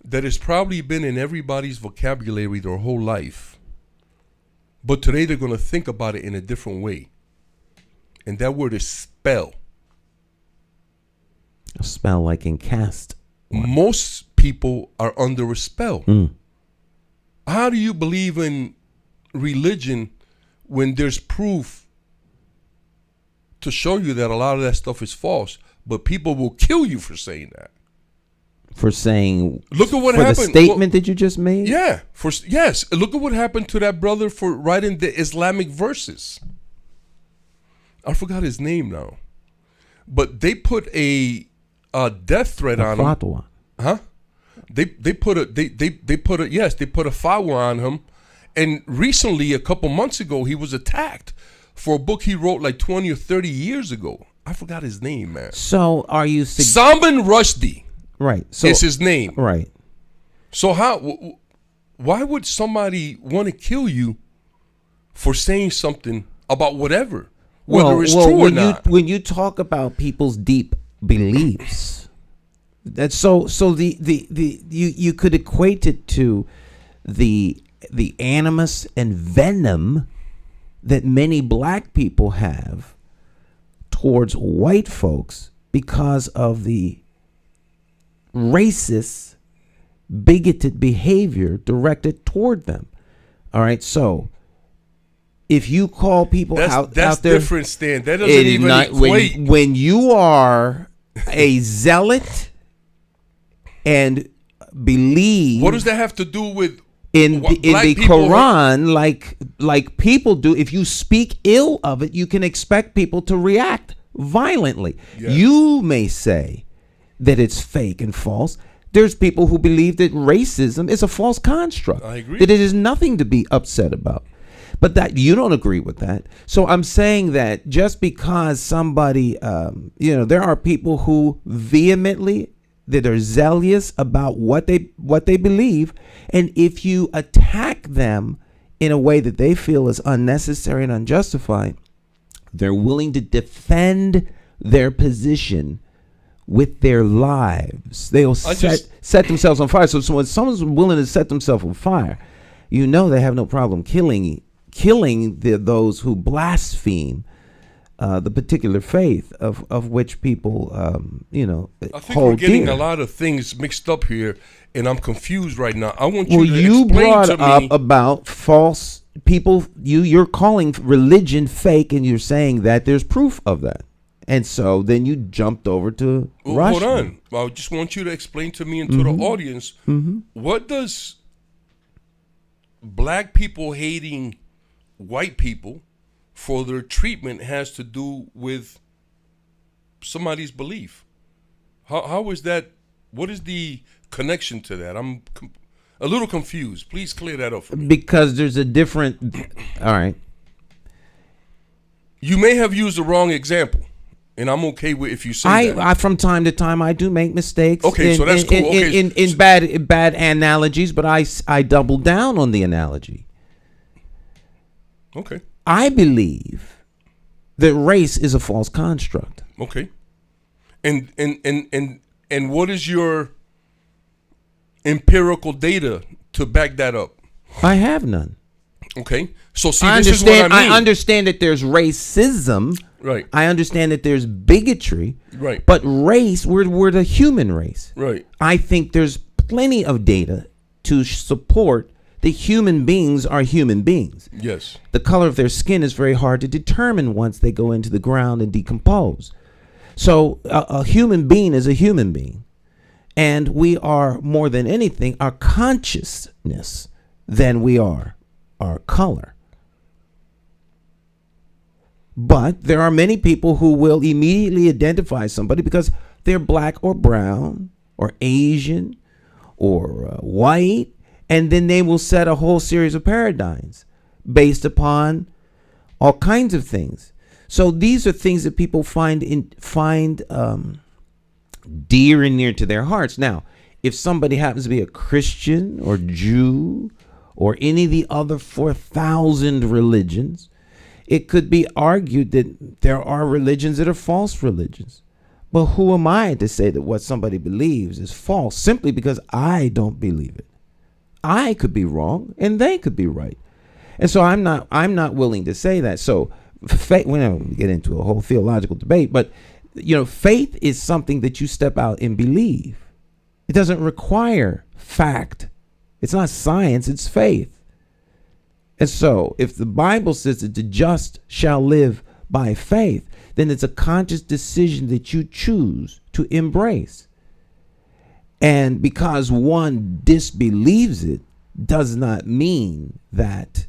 that has probably been in everybody's vocabulary their whole life. But today they're going to think about it in a different way. And that word is spell. A spell like in cast. Most people are under a spell. How do you believe in religion when there's proof to show you that a lot of that stuff is false, but people will kill you for saying that? For saying, look at what for happened. The statement that you just made? Yeah. Yes. Look at what happened to that brother for writing the Islamic verses. I forgot his name now. But they put a death threat on him. Fatwa. Huh? They put a fatwa on him, and recently, a couple months ago, he was attacked for a book he wrote like 20 or 30 years ago. I forgot his name, man. So are you Salman Rushdie? Right. So is his name. Right. So why would somebody want to kill you for saying something about whatever, whether it's true or not? When you talk about people's deep beliefs, that's so you could equate it to the animus and venom that many black people have towards white folks because of the racist, bigoted behavior directed toward them. All right, so if you call people that's out there, different, Stan. That doesn't even equate. When you are a zealot and believe, what does that have to do with in the Quran, like people do? If you speak ill of it, you can expect people to react violently. Yes. You may say that it's fake and false. There's people who believe that racism is a false construct. I agree. That it is nothing to be upset about. But that you don't agree with that. So I'm saying that just because somebody, there are people who vehemently, that are zealous about what they believe, and if you attack them in a way that they feel is unnecessary and unjustified, they're willing to defend their position with their lives. They'll set themselves on fire. So when someone's willing to set themselves on fire, they have no problem killing those who blaspheme the particular faith of which people, I think hold we're getting dear. a lot of things mixed up here, and I'm confused right now. I want you to you explain brought to up me about false people. You're calling religion fake, and you're saying that there's proof of that. And so then you jumped over to Russia. Hold on. I just want you to explain to me and to the audience, what does black people hating white people for their treatment has to do with somebody's belief? How is that? What is the connection to that? I'm a little confused. Please clear that up for me. Because there's a different... All right. You may have used the wrong example. And I'm okay with if you say that. I from time to time I do make mistakes. Okay, so that's cool. In bad analogies, but I double down on the analogy. Okay. I believe that race is a false construct. Okay. And what is your empirical data to back that up? I have none. Okay. So see, this is what I mean. I understand that there's racism. Right. I understand that there's bigotry. Right. But race, we're the human race. Right. I think there's plenty of data to support that human beings are human beings. Yes. The color of their skin is very hard to determine once they go into the ground and decompose. So a human being is a human being. And we are, more than anything, our consciousness than we are our color. But there are many people who will immediately identify somebody because they're black or brown or Asian or white, and then they will set a whole series of paradigms based upon all kinds of things. So these are things that people find dear and near to their hearts. Now, if somebody happens to be a Christian or Jew or any of the other 4,000 religions, it could be argued that there are religions that are false religions. But who am I to say that what somebody believes is false simply because I don't believe it? I could be wrong and they could be right. And so I'm not willing to say that. So faith, we don't get into a whole theological debate, but faith is something that you step out and believe. It doesn't require fact. It's not science, it's faith. And so if the Bible says that the just shall live by faith, then it's a conscious decision that you choose to embrace. And because one disbelieves it does not mean that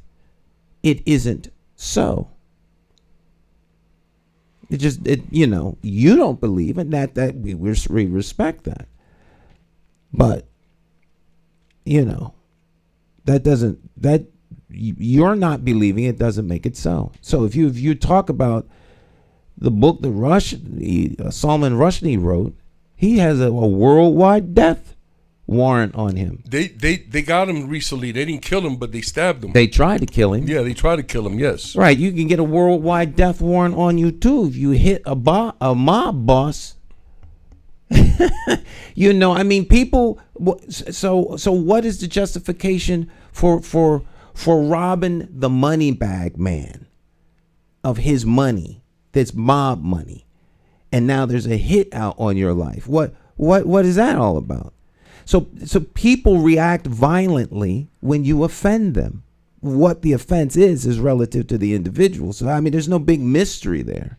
it isn't so. You don't believe it, that we respect that. But, that you're not believing it doesn't make it so. So if you talk about the book that Salman Rushdie wrote, he has a worldwide death warrant on him. They got him recently. They didn't kill him, but they stabbed him. They tried to kill him. Yeah, they tried to kill him. Yes. Right. You can get a worldwide death warrant on you too if you hit a mob boss. People. So what is the justification for robbing the money bag man of his money? That's mob money, and now there's a hit out on your life. What is that all about? So people react violently when you offend them. What the offense is relative to the individual. So there's no big mystery there,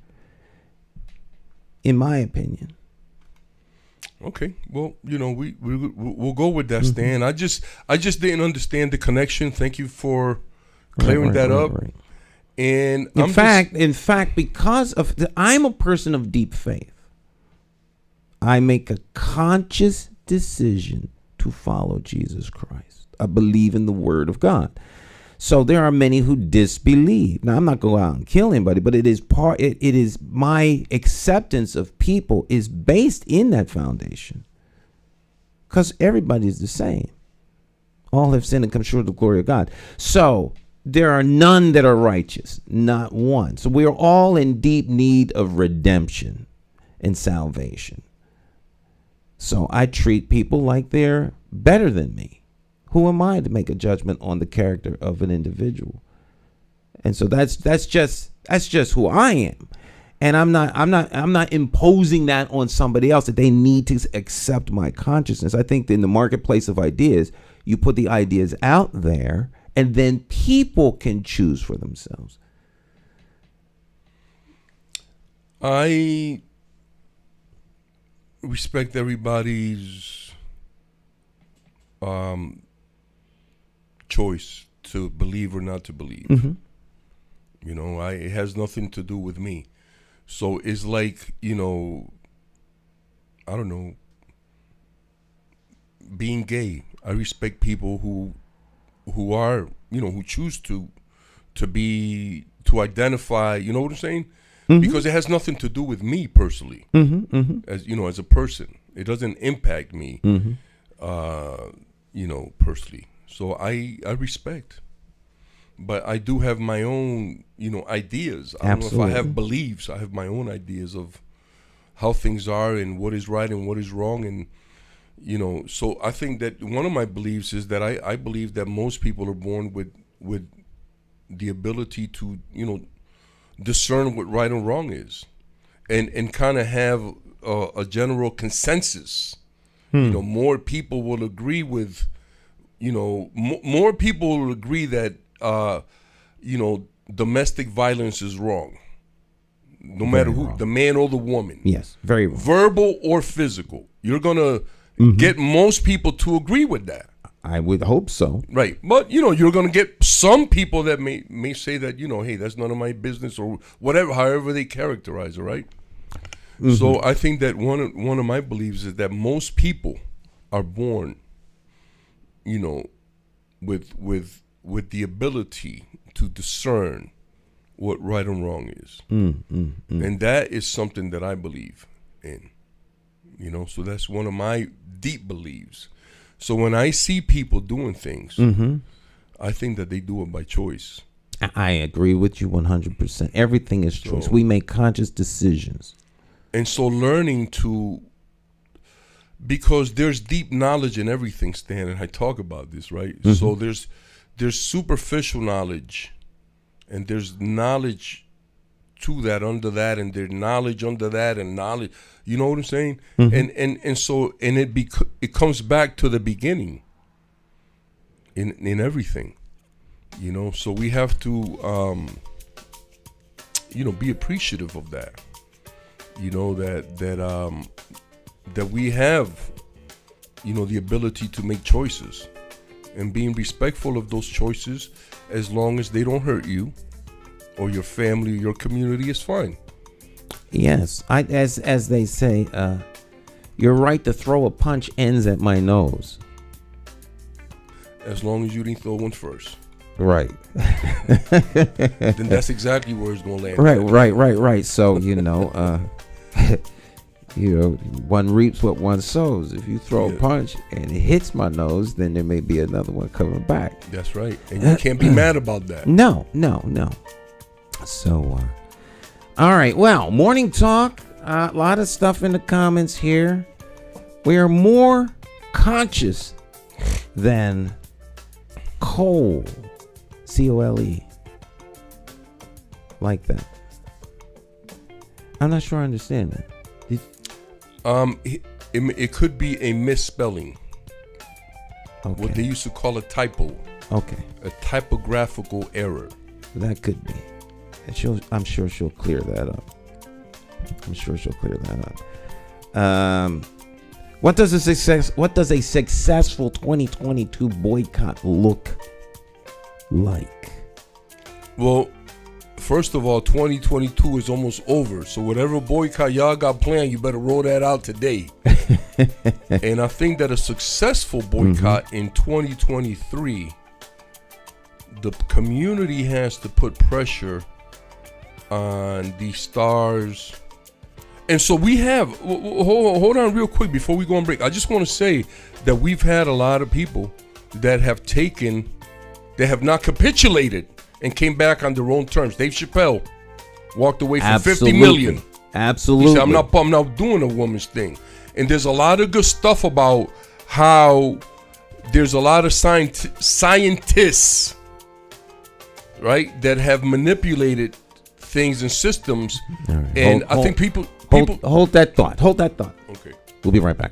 in my opinion. Okay, well, we'll go with that, Stan. I just didn't understand the connection. Thank you for clearing that up. Right. And in fact, because I'm a person of deep faith, I make a conscious decision to follow Jesus Christ. I believe in the Word of God. So there are many who disbelieve. Now I'm not going out and kill anybody, but it is my acceptance of people is based in that foundation. Because everybody is the same. All have sinned and come short of the glory of God. So there are none that are righteous, not one. So we are all in deep need of redemption and salvation. So I treat people like they're better than me. Who am I to make a judgment on the character of an individual? And so that's just who I am. And I'm not imposing that on somebody else that they need to accept my consciousness. I think that in the marketplace of ideas, you put the ideas out there and then people can choose for themselves. I respect everybody's choice to believe or not to believe. It has nothing to do with me. So it's like, I don't know, being gay. I respect people who are, who choose to identify, you know what I'm saying? Because it has nothing to do with me personally. As as a person, it doesn't impact me, personally. So I respect, but I do have my own, ideas. I don't know if I have beliefs. I have my own ideas of how things are and what is right and what is wrong. And, so I think that one of my beliefs is that I believe that most people are born with the ability to, discern what right and wrong is and kind of have a general consensus. More people will agree with, more people will agree that, domestic violence is wrong. No matter who, the man or the woman. Yes, very wrong. Verbal or physical. You're going to get most people to agree with that. I would hope so. Right. But, you're going to get some people that may say that, hey, that's none of my business or whatever, however they characterize it, right? Mm-hmm. So I think that one of my beliefs is that most people are born, with the ability to discern what right and wrong is. And that is something that I believe in, so that's one of my deep beliefs. So when I see people doing things, I think that they do it by choice. I agree with you 100%. Everything is choice. We make conscious decisions. And so learning because there's deep knowledge in everything, Stan, and I talk about this, right? So there's superficial knowledge, and there's knowledge to that, under that, and there's knowledge under that, and knowledge. You know what I'm saying? And so it comes back to the beginning in everything. So we have to be appreciative of that. That we have the ability to make choices, and being respectful of those choices, as long as they don't hurt you or your family or your community, is fine. Yes, as they say, your right to throw a punch ends at my nose. As long as you didn't throw one first. Right. Then that's exactly where it's going to land. Right. So, one reaps what one sows. If you throw a punch and it hits my nose, then there may be another one coming back. That's right. And you can't be mad about that. No. So, all right. Well, morning talk. A lot of stuff in the comments here. We are more conscious than coal. C-O-L-E. Like that. I'm not sure I understand that. It could be a misspelling. Okay. What they used to call a typo. Okay. A typographical error. That could be. And I'm sure she'll clear that up. What does a successful 2022 boycott look like? Well, first of all, 2022 is almost over. So whatever boycott y'all got planned, you better roll that out today. And I think that a successful boycott in 2023, the community has to put pressure on the stars. And so we have, hold on real quick before we go on break. I just want to say that we've had a lot of people that have not capitulated and came back on their own terms. Dave Chappelle walked away from $50 million. Absolutely. He said, I'm not doing a woman's thing. And there's a lot of good stuff about how there's a lot of scientists, right, that have manipulated things and systems. Right. And I think people hold that thought. Okay. We'll be right back.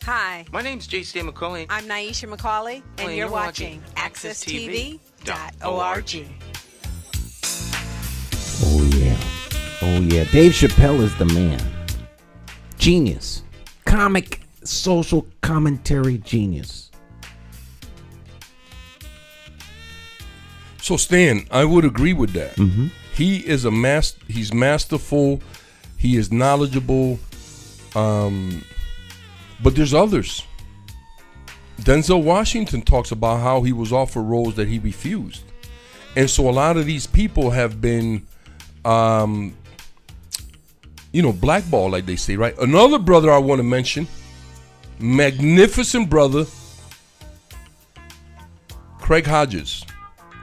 Hi, My name's J.C. McCauley. I'm Naisha McCauley, and you're watching AccessTV.org. Oh yeah. Oh yeah. Dave Chappelle is the man. Genius. Comic social commentary genius. So Stan, I would agree with that. He is he's masterful, he is knowledgeable, but there's others. Denzel Washington talks about how he was offered roles that he refused. And so a lot of these people have been blackballed, like they say, right? Another brother I want to mention, magnificent brother, Craig Hodges,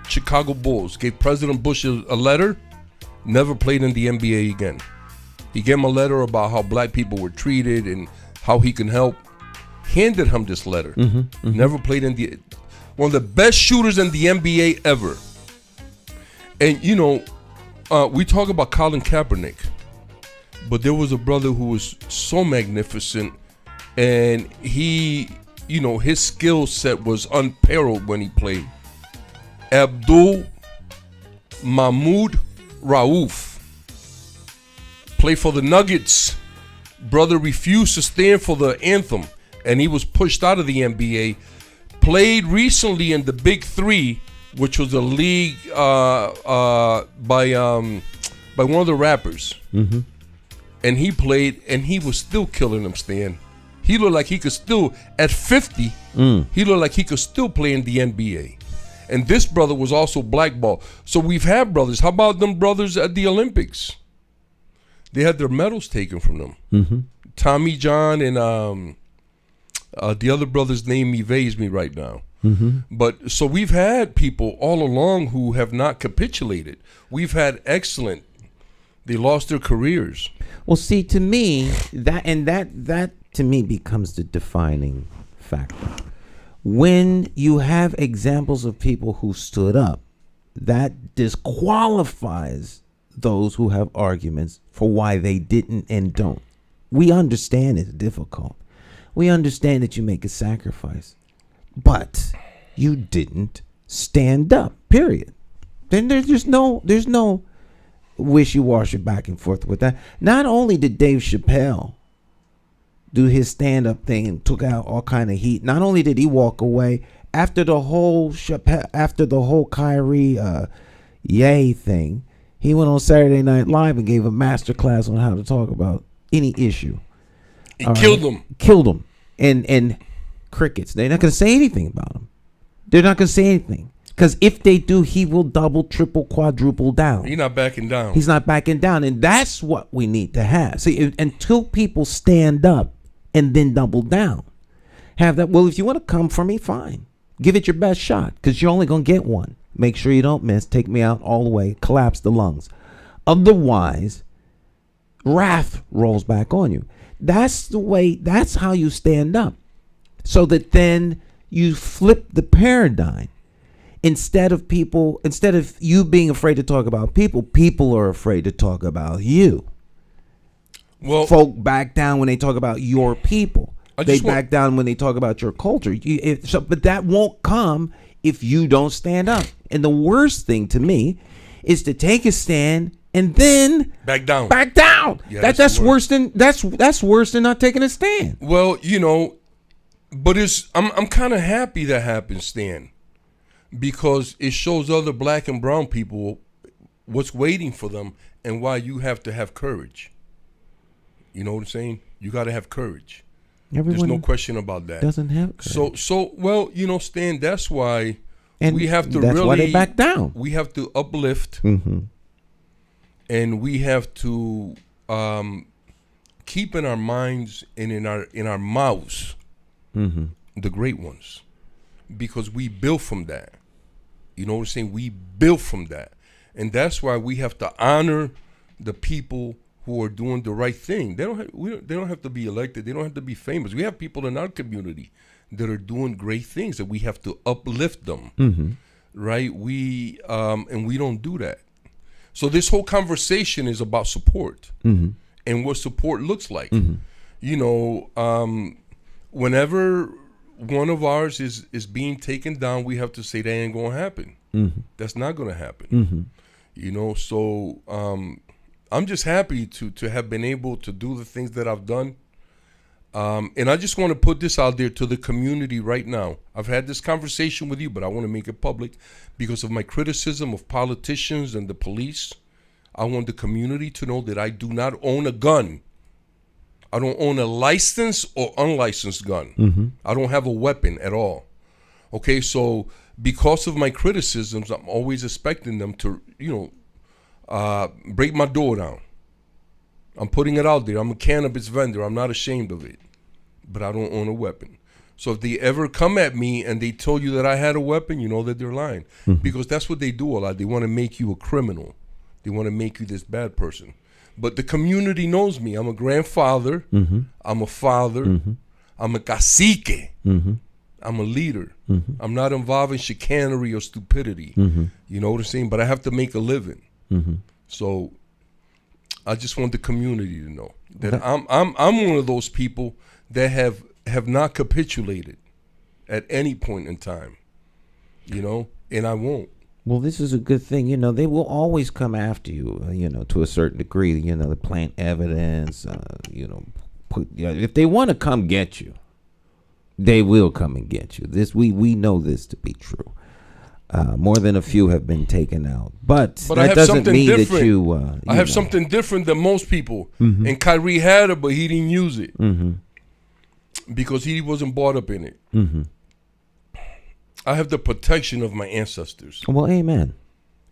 Chicago Bulls, gave President Bush a letter, never played in the NBA again. He gave him a letter about how black people were treated and how he can help. Handed him this letter. Never played in one of the best shooters in the NBA ever. And we talk about Colin Kaepernick, but there was a brother who was so magnificent, and he, his skill set was unparalleled when he played. Abdul Mahmoud Rauf played for the Nuggets. Brother refused to stand for the anthem, and he was pushed out of the NBA. Played recently in the Big Three, which was a league by one of the rappers. And he played, and he was still killing them, Stan. He looked like he could still, at 50, he looked like he could still play in the NBA. And this brother was also blackballed. So we've had brothers. How about them brothers at the Olympics? They had their medals taken from them. Tommy John and the other brother's name evades me right now. But so we've had people all along who have not capitulated. We've had excellent. They lost their careers. Well, see, to me, that to me becomes the defining factor. When you have examples of people who stood up, that disqualifies those who have arguments for why they didn't and don't. We understand it's difficult. We understand that you make a sacrifice, but you didn't stand up, period. Then there's no wishy-washy back and forth with that. Not only did Dave Chappelle do his stand-up thing and took out all kind of heat, not only did he walk away after the whole Kyrie Ye thing, he went on Saturday Night Live and gave a master class on how to talk about any issue. He killed them. Killed them. And crickets. They're not going to say anything about him. They're not going to say anything. Because if they do, he will double, triple, quadruple down. He's not backing down. He's not backing down. And that's what we need to have. See, until people stand up and then double down, have that. Well, if you want to come for me, fine. Give it your best shot, because you're only going to get one. Make sure you don't miss. Take me out all the way. Collapse the lungs. Otherwise, wrath rolls back on you. That's the way. That's how you stand up. So that then you flip the paradigm. Instead of you being afraid to talk about people are afraid to talk about you. Well, folk back down when they talk about your people. They back down when they talk about your culture. But that won't come if you don't stand up. And the worst thing to me is to take a stand and then back down. Yeah, that's worse than not taking a stand. Well, but I'm kind of happy that happened, Stan, because it shows other black and brown people what's waiting for them and why you have to have courage. You know what I'm saying? You got to have courage. There's no question about that. Doesn't have courage. So well, Stan, that's why we have to that's why they back down. We have to uplift, and we have to keep in our minds and in our mouths the great ones, because we built from that. You know what I'm saying? We built from that. And that's why we have to honor the people who are doing the right thing. They don't have to be elected. They don't have to be famous. We have people in our community that are doing great things, that we have to uplift them, right? And we don't do that. So this whole conversation is about support and what support looks like. whenever one of ours is being taken down, we have to say that ain't gonna happen. That's not gonna happen. You know, so I'm just happy to have been able to do the things that I've done. And I just want to put this out there to the community right now. I've had this conversation with you, but I want to make it public because of my criticism of politicians and the police. I want the community to know that I do not own a gun. I don't own a licensed or unlicensed gun. I don't have a weapon at all. Okay, so because of my criticisms, I'm always expecting them to, break my door down. I'm putting it out there. I'm a cannabis vendor. I'm not ashamed of it. But I don't own a weapon. So if they ever come at me and they tell you that I had a weapon, you know that they're lying. Because that's what they do a lot. They want to make you a criminal. They want to make you this bad person. But the community knows me. I'm a grandfather. I'm a father. I'm a cacique. I'm a leader. I'm not involved in chicanery or stupidity. You know what I'm saying? But I have to make a living. So I just want the community to know that I'm one of those people that have not capitulated at any point in time, and I won't. Well, this is a good thing. They will always come after you, to a certain degree, the plant evidence, if they want to come get you, they will come and get you. We know this to be true. More than a few have been taken out, but that doesn't mean different. that you. I have something different than most people, and Kyrie had it, but he didn't use it because he wasn't brought up in it. I have the protection of my ancestors. Well, amen.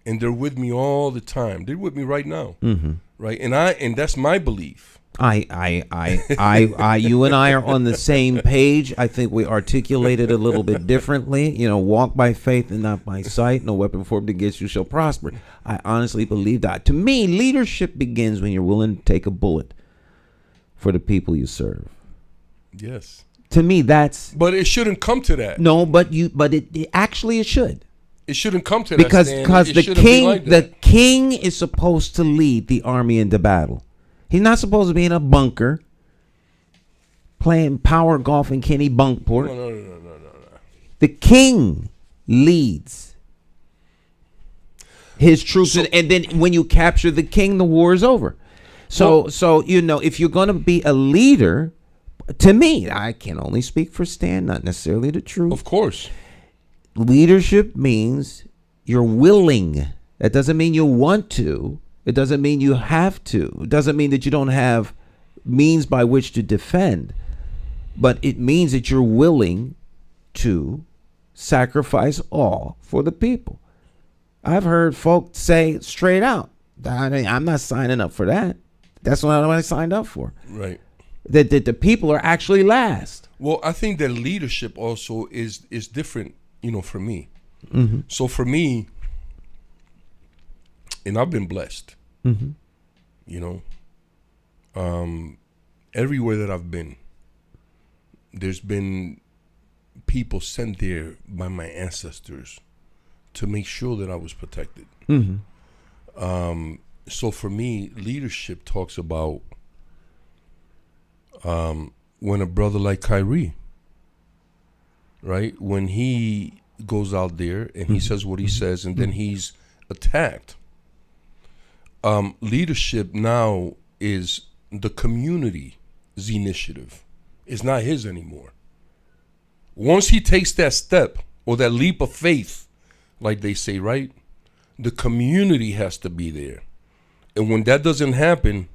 And they're with me all the time. They're with me right now, right? And that's my belief. You and I are on the same page. I think we articulate it a little bit differently. Walk by faith and not by sight. No weapon formed against you shall prosper. I honestly believe that. To me, leadership begins when you're willing to take a bullet for the people you serve. Yes. To me, that's. But it shouldn't come to that. No, but it actually it should. It shouldn't come to because that. Because the king is supposed to lead the army into battle. He's not supposed to be in a bunker playing power golf in Kenny Bunkport. No. The king leads his troops, and then when you capture the king, the war is over. So if you're going to be a leader, to me, I can only speak for Stan, not necessarily the truth. Of course. Leadership means you're willing. That doesn't mean you want to. It doesn't mean you have to. It doesn't mean that you don't have means by which to defend. But it means that you're willing to sacrifice all for the people. I've heard folks say straight out, I'm not signing up for that. That's not what I signed up for. Right. That the people are actually last. Well, I think that leadership also is different, for me. So for me, and I've been blessed, everywhere that I've been, there's been people sent there by my ancestors to make sure that I was protected. So for me, leadership talks about when a brother like Kyrie, right, when he goes out there and he says what he says and then he's attacked. Leadership now is the community's initiative. It's not his anymore. Once he takes that step or that leap of faith, like they say, right, the community has to be there. And when that doesn't happen,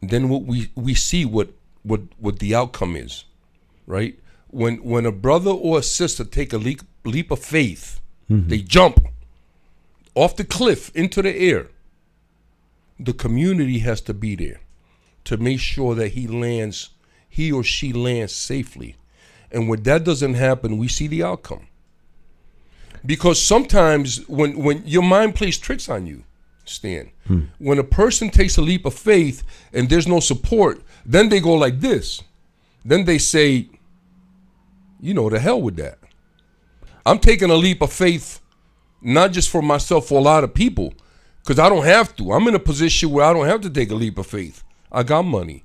then what we see what the outcome is, right? When a brother or a sister take a leap of faith, they jump off the cliff into the air. The community has to be there to make sure that he or she lands safely. And when that doesn't happen, we see the outcome. Because sometimes when your mind plays tricks on you, Stan, when a person takes a leap of faith and there's no support, then they go like this. Then they say, to hell with that. I'm taking a leap of faith, not just for myself, for a lot of people, because I don't have to. I'm in a position where I don't have to take a leap of faith. I got money.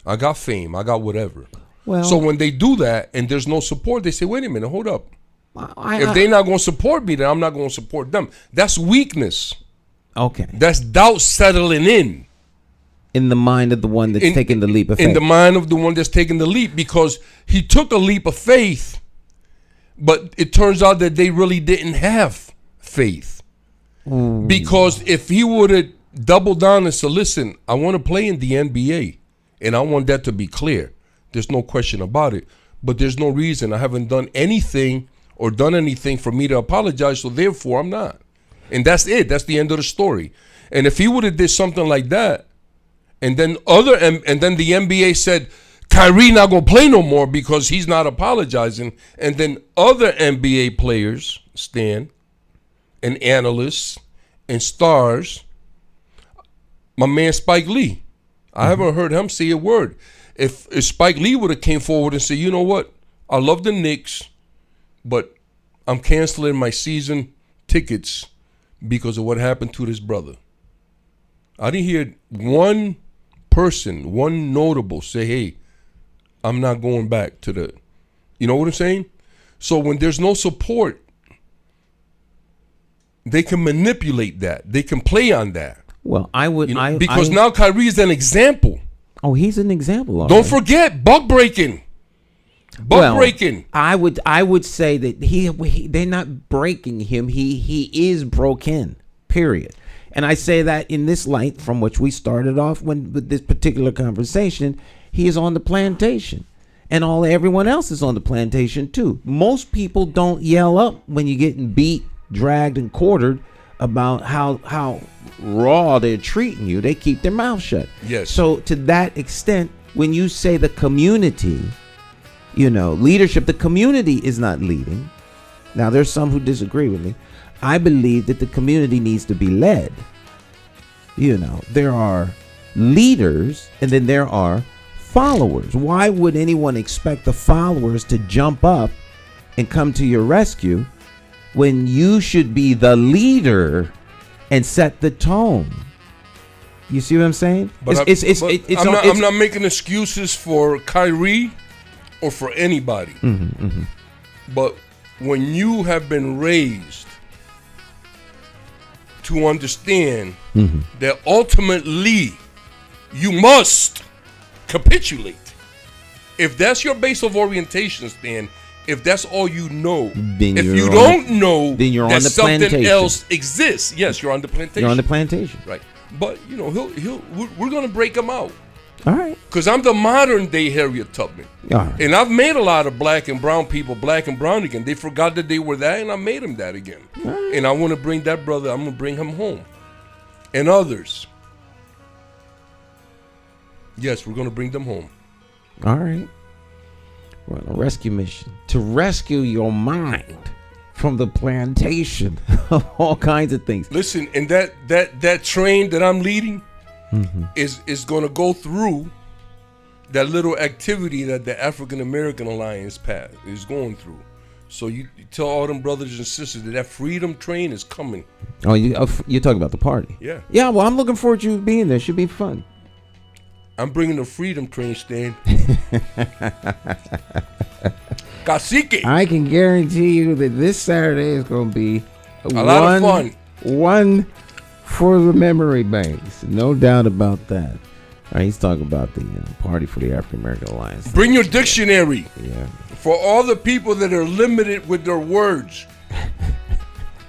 I got fame. I got whatever. Well, so when they do that and there's no support, they say, wait a minute, hold up. I, If they're not going to support me, then I'm not going to support them. That's weakness. okay, That's doubt settling in the mind of the one that's taking the leap of faith. In the mind of the one that's taking the leap, because he took a leap of faith, but it turns out that they really didn't have faith. Because if he would have doubled down and said, listen, I want to play in the NBA, and I want that to be clear. There's no question about it. But there's no reason. I haven't done anything or done anything for me to apologize, so therefore I'm not. And that's it. That's the end of the story. And if he would have did something like that, and then the NBA said, Kyrie not gonna play no more because he's not apologizing, and then other NBA players, Stan, and analysts and stars, my man Spike Lee, I haven't heard him say a word. If Spike Lee would have came forward and said, you know what, I love the Knicks, but I'm canceling my season tickets because of what happened to this brother. I didn't hear one person, one notable say, hey, I'm not going back to the, you know what I'm saying? So when there's no support, they can manipulate that. They can play on that. Well, I would, because now Kyrie is an example. Oh, he's an example. Don't forget, buck breaking. Breaking. I would say that they're not breaking him. He is broken. Period. And I say that in this light from which we started off with this particular conversation. He is on the plantation, and everyone else is on the plantation too. Most people don't yell up when you're getting beat, dragged, and quartered about how raw they're treating you. They keep their mouth shut. Yes. So to that extent, when you say the community, leadership, the community is not leading. Now, there's some who disagree with me. I believe that the community needs to be led. There are leaders, and then there are followers. Why would anyone expect the followers to jump up and come to your rescue when you should be the leader and set the tone? You see what I'm saying? But I'm not making excuses for Kyrie or for anybody. But when you have been raised to understand that ultimately you must capitulate. If that's your base of orientation, Stan, if that's all you know, then if you don't know then you're that on the something plantation. else exists, yes, you're on the plantation. You're on the plantation. Right. But, we're going to break him out. All right. Because I'm the modern day Harriet Tubman. All right. And I've made a lot of black and brown people black and brown again. They forgot that they were that, and I made them that again. Right. And I want to bring that brother, I'm going to bring him home. And others. Yes, we're going to bring them home. All right. We're on a rescue mission to rescue your mind from the plantation of all kinds of things. Listen, and that train that I'm leading is going to go through that little activity that the African American Alliance is going through. So you tell all them brothers and sisters that freedom train is coming. Oh, you're talking about the party? Yeah. Yeah. Well, I'm looking forward to you being there. Should be fun. I'm bringing the freedom train, Stan. Cacique. I can guarantee you that this Saturday is going to be a lot of fun. One for the memory banks. No doubt about that. All right, he's talking about the party for the African American Alliance. Bring your dictionary. Yeah. For all the people that are limited with their words.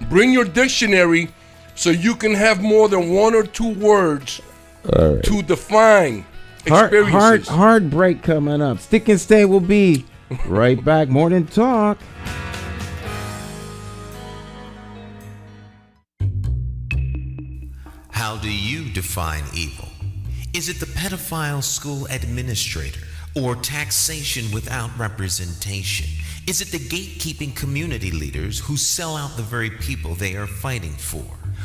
Bring your dictionary so you can have more than one or two words to define experiences. Hard break coming up. Stick and Stay will be right back. Morning Talk. How do you define evil? Is it the pedophile school administrator or taxation without representation? Is it the gatekeeping community leaders who sell out the very people they are fighting for?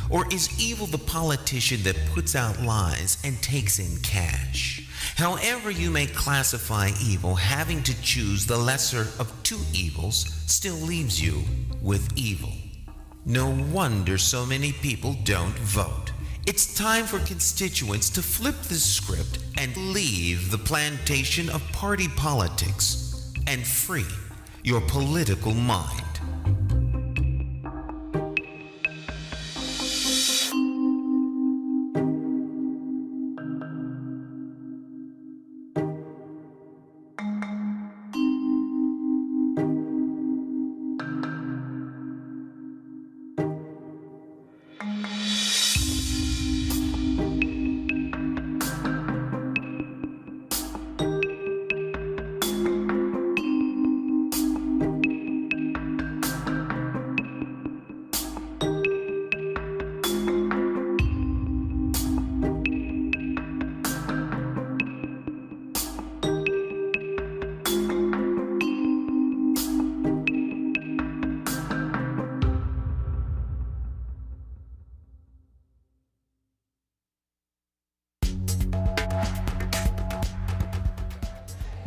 Or is evil the politician that puts out lies and takes in cash? However you may classify evil, having to choose the lesser of two evils still leaves you with evil. No wonder so many people don't vote. It's time for constituents to flip the script and leave the plantation of party politics and free your political mind.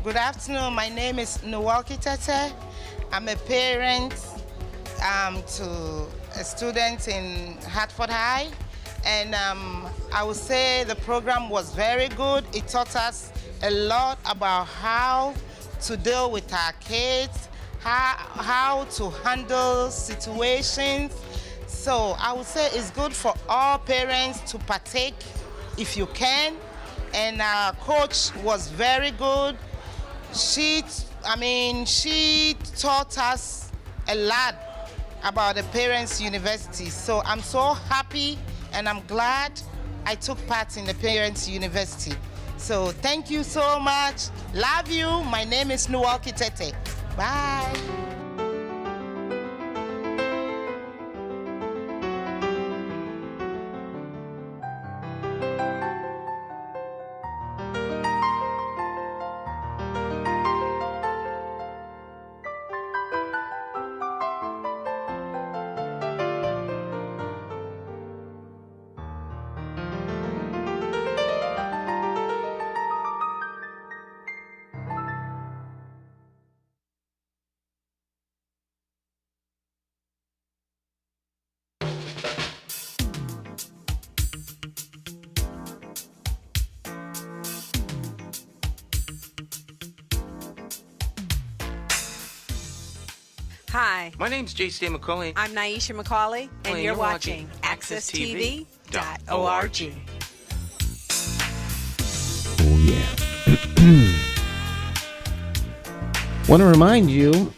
Good afternoon. My name is McCauley Tete. I'm a parent to a student in Hartford High, and I would say the program was very good. It taught us a lot about how to deal with our kids, how to handle situations. So I would say it's good for all parents to partake if you can. And our coach was very good. She taught us a lot about the Parents University. So I'm so happy and I'm glad I took part in the Parents University. So thank you so much. Love you. My name is McCauley Tete. Bye. Hi, My name's J.C. McCauley. I'm Naisha McCauley, and you're watching AccessTV.org. Oh, yeah. Want to remind you,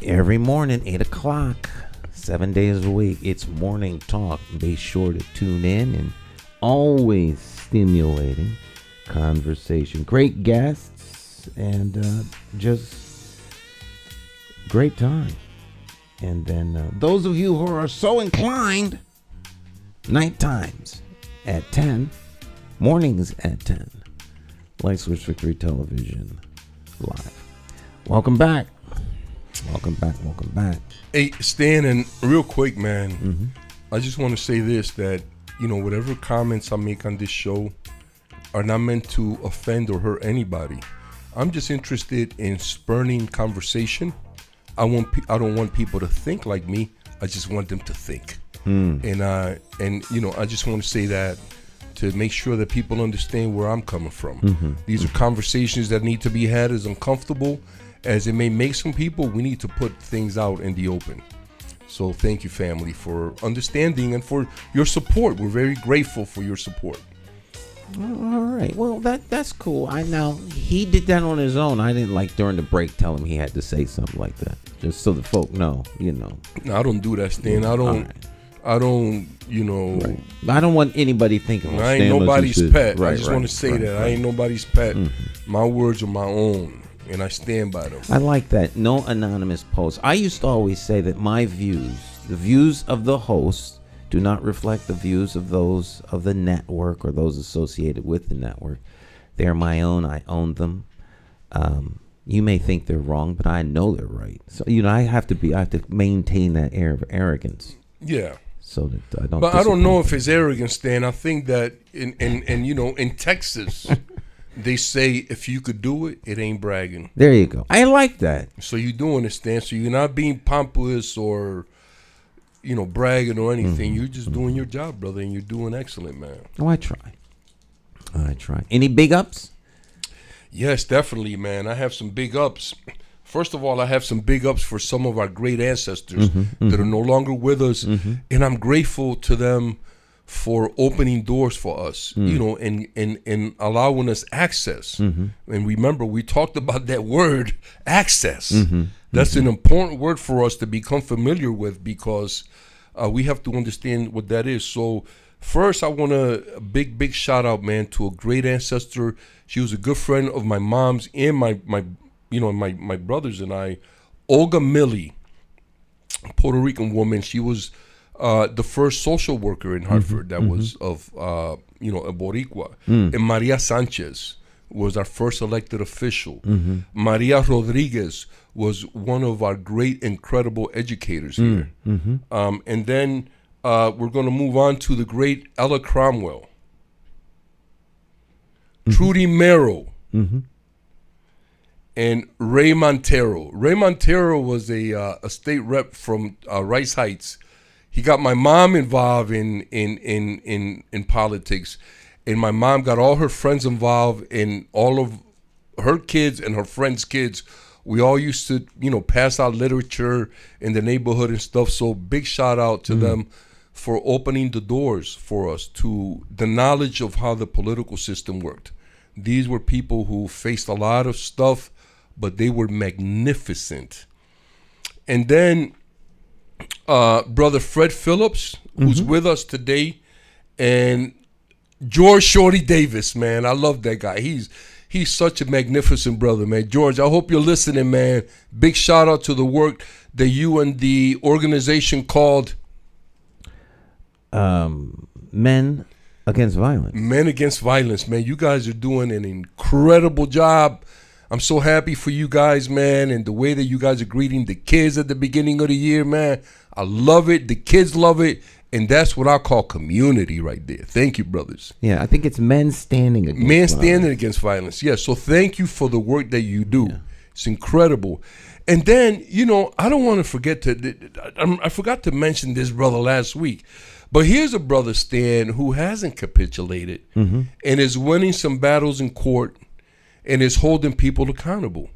every morning, 8 o'clock, 7 days a week, it's Morning Talk. Be sure to tune in, and always stimulating conversation. Great guests, and just great time. And then those of you who are so inclined, night times at 10, mornings at 10. Light Switch Victory Television Live. Welcome back. Welcome back. Hey, Stan, and real quick, man, I just want to say this, that, you know, whatever comments I make on this show are not meant to offend or hurt anybody. I'm just interested in spurning conversation. I don't want people to think like me. I just want them to think. And you know, I just want to say that to make sure that people understand where I'm coming from. These are conversations that need to be had, as uncomfortable as it may make some people. We need to put things out in the open. So thank you, family, for understanding and for your support. We're very grateful for your support. All right. Well, that's cool. He did that on his own. I didn't, like, during the break tell him he had to say something like that, just so the folk know, you know. No, I don't do that, Stan. I don't, you know. Right. I don't want anybody thinking. I ain't nobody's pet. Right, I just want to say that I ain't nobody's pet. My words are my own, and I stand by them. I like that. No anonymous posts. I used to always say that my views, the views of the host, do not reflect the views of those of the network or those associated with the network. They're my own. I own them. You may think they're wrong, but I know they're right. So, you know, I have to maintain that air of arrogance. Yeah. So that I don't. But I don't know if it's arrogance, Stan. I think that in you know, in Texas, they say if you could do it, it ain't bragging. There you go. I like that. So you're doing it, Stan. So you're not being pompous or, bragging or anything. You're just doing your job, brother, and you're doing excellent, man. Oh, I try. Any big ups? Yes, definitely, man. I have some big ups. First of all, I have some big ups for some of our great ancestors that are no longer with us, and I'm grateful to them for opening doors for us, and allowing us access. And remember, we talked about that word, access. That's an important word for us to become familiar with, because we have to understand what that is. So first, I want a big shout out, man, to a great ancestor. She was a good friend of my mom's and my brothers and I, Olga Millie, Puerto Rican woman. She was the first social worker in Hartford that was of a Boricua. And Maria Sanchez was our first elected official. Maria Rodriguez was one of our great, incredible educators here. And then we're going to move on to the great Ella Cromwell, Trudy Merrill, and Ray Montero. Ray Montero was a state rep from Rice Heights. He got my mom involved in politics, and my mom got all her friends involved, in all of her kids and her friends' kids. We all used to, pass out literature in the neighborhood and stuff. So big shout out to them for opening the doors for us to the knowledge of how the political system worked. These were people who faced a lot of stuff, but they were magnificent. And then Brother Fred Phillips, who's with us today, and George Shorty Davis, man. I love that guy. He's such a magnificent brother, man. George, I hope you're listening, man. Big shout out to the work that you and the organization called Men Against Violence. Men Against Violence, man. You guys are doing an incredible job. I'm so happy for you guys, man, and the way that you guys are greeting the kids at the beginning of the year, man. I love it. The kids love it. And that's what I call community right there. Thank you, brothers. Yeah, I think it's men standing against violence. Men standing against violence. Yeah, so thank you for the work that you do. Yeah. It's incredible. And then, I don't want to forget I forgot to mention this brother last week. But here's a brother, Stan, who hasn't capitulated and is winning some battles in court and is holding people accountable.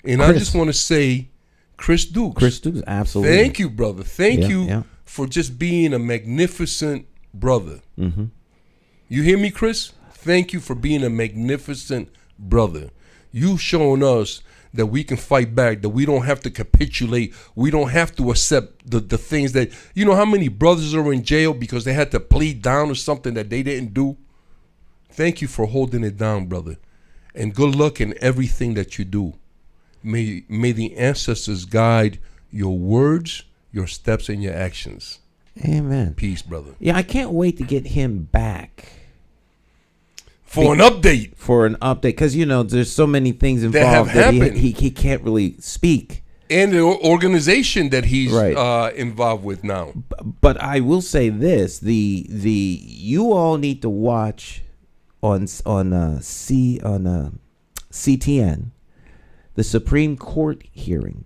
And Chris. I just want to say, Chris Dukes. Chris Dukes, absolutely. Thank you, brother. Thank you for just being a magnificent brother. You hear me, Chris? Thank you for being a magnificent brother. You've shown us that we can fight back, that we don't have to capitulate. We don't have to accept the things that, how many brothers are in jail because they had to plead down or something that they didn't do? Thank you for holding it down, brother. And good luck in everything that you do. May the ancestors guide your words, your steps, and your actions. Amen. Peace, brother. Yeah, I can't wait to get him back. For an update. Because, there's so many things involved that he can't really speak. And the organization that he's involved with now. But I will say this, you all need to watch on CTN, the Supreme Court hearing.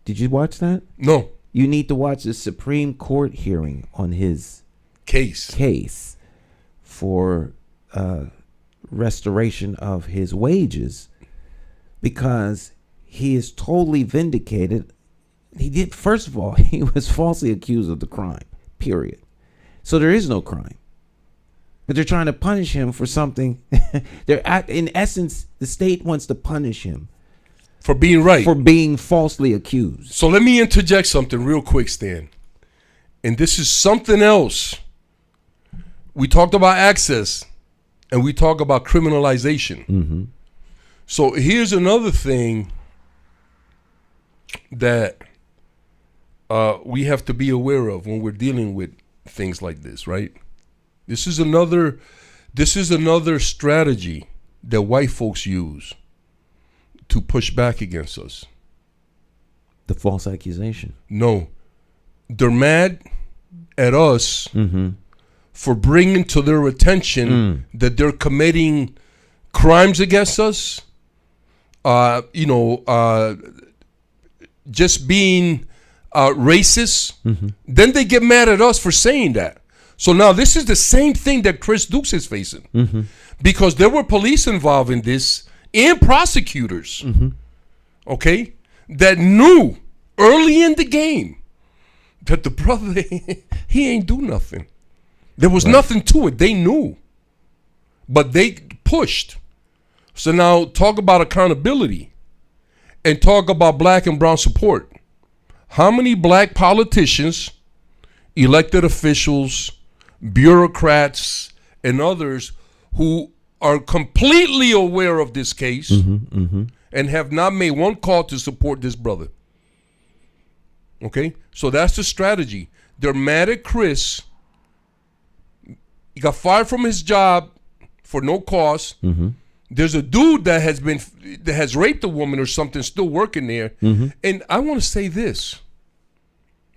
Did you watch that? No. You need to watch the Supreme Court hearing on his case for restoration of his wages, because he is totally vindicated. First of all, he was falsely accused of the crime, period. So there is no crime. But they're trying to punish him for something. In essence, the state wants to punish him for being right, for being falsely accused. So let me interject something real quick, Stan. And this is something else. We talked about access, and we talk about criminalization. So here's another thing that we have to be aware of when we're dealing with things like this, right? This is another strategy that white folks use to push back against us. The false accusation. No. They're mad at us for bringing to their attention that they're committing crimes against us. Just being racist, then they get mad at us for saying that. So now this is the same thing that Chris Dukes is facing, because there were police involved in this and prosecutors, okay, that knew early in the game that the brother, he ain't do nothing. There was nothing to it. They knew, but they pushed. So now talk about accountability and talk about black and brown support. How many black politicians, elected officials, bureaucrats, and others who are completely aware of this case and have not made one call to support this brother? Okay? So that's the strategy. They're mad at Chris. He got fired from his job for no cause. There's a dude that has raped a woman or something still working there. And I want to say this.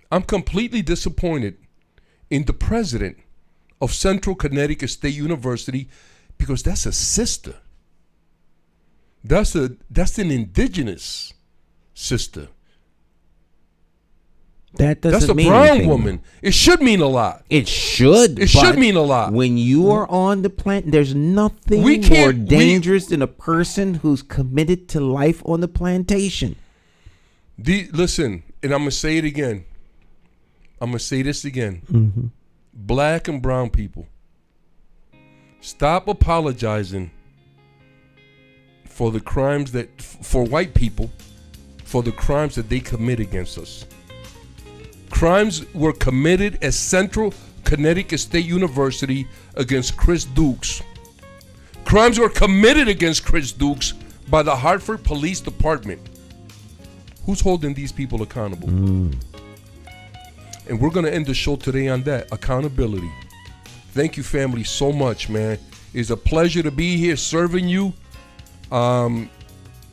I'm completely disappointed in the president of Central Connecticut State University, because that's a sister. That's an indigenous sister. That doesn't That's a mean brown anything. woman. It should mean a lot. It should. It should mean a lot. When you are on the plant, there's nothing more dangerous than a person who's committed to life on the plantation. Listen, and I'm going to say it again. I'm going to say this again. Black and brown people, stop apologizing for the crimes for white people, for the crimes that they commit against us. Crimes were committed at Central Connecticut State University against Chris Dukes. Crimes were committed against Chris Dukes by the Hartford Police Department. Who's holding these people accountable? And we're going to end the show today on that, accountability. Thank you, family, so much, man. It's a pleasure to be here serving you.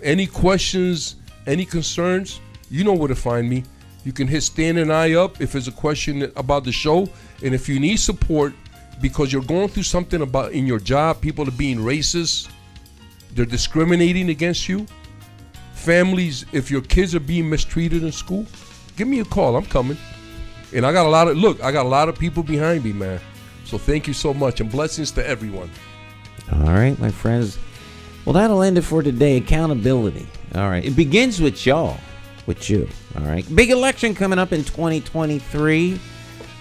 Any questions, any concerns, you know where to find me. You can hit Stan and I up if there's a question about the show. And if you need support because you're going through something about in your job, people are being racist, they're discriminating against you. Families, if your kids are being mistreated in school, give me a call. I'm coming. And I got a lot of people behind me, man. So thank you so much, and blessings to everyone. All right, my friends. Well, that'll end it for today. Accountability. All right. It begins with y'all, with you. All right. Big election coming up in 2023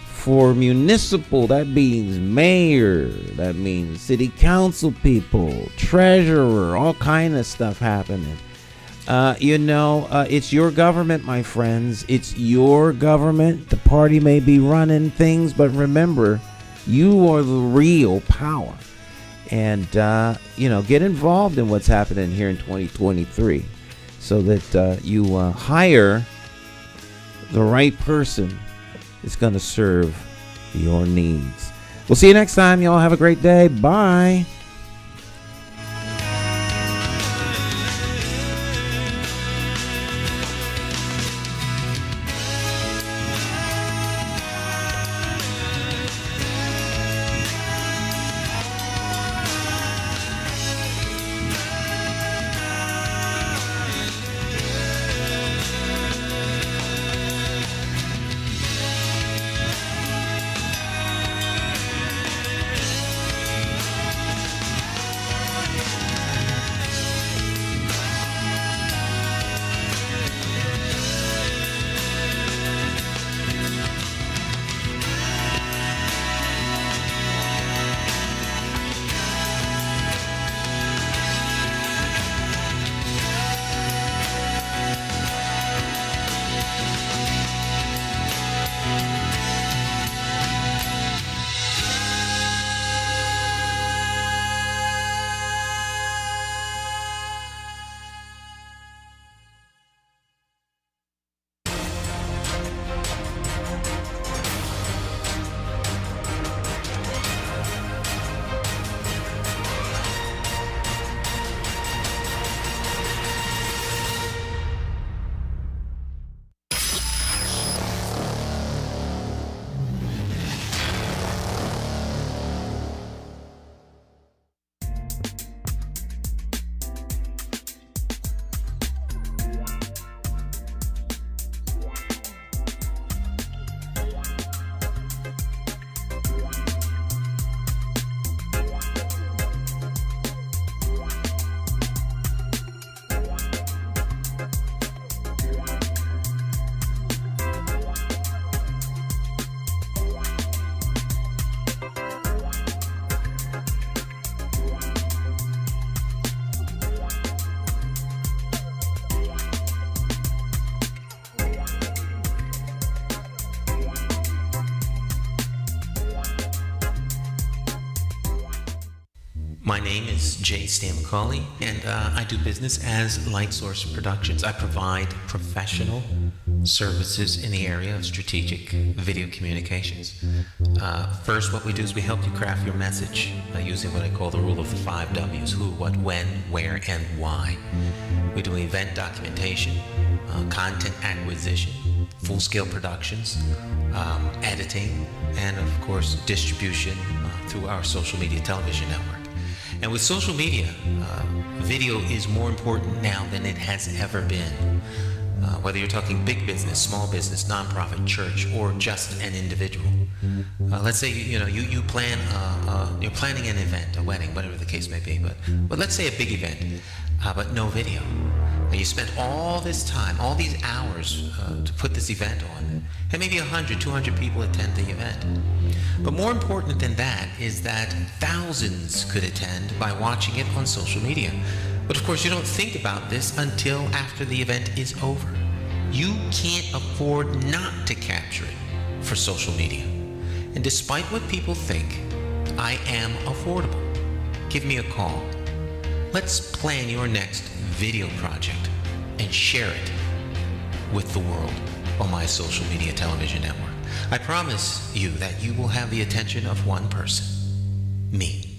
for municipal. That means mayor. That means city council people, treasurer, all kind of stuff happening. It's your government, my friends. It's your government. The party may be running things, but remember, you are the real power. And, get involved in what's happening here in 2023 so that you hire the right person that's going to serve your needs. We'll see you next time. Y'all have a great day. Bye. My name is J. Stan McCauley, and I do business as Light Source Productions. I provide professional services in the area of strategic video communications. First, what we do is we help you craft your message using what I call the rule of the 5 W's: who, what, when, where, and why. We do event documentation, content acquisition, full-scale productions, editing, and of course distribution through our social media television network. And with social media, video is more important now than it has ever been. Whether you're talking big business, small business, nonprofit, church, or just an individual. Let's say you plan you're planning an event, a wedding, whatever the case may be. But let's say a big event, but no video. And you spent all this time, all these hours to put this event on, and maybe 100, 200 people attend the event. But more important than that is that thousands could attend by watching it on social media. But of course, you don't think about this until after the event is over. You can't afford not to capture it for social media. And despite what people think, I am affordable. Give me a call. Let's plan your next video project and share it with the world on my social media television network. I promise you that you will have the attention of one person, me.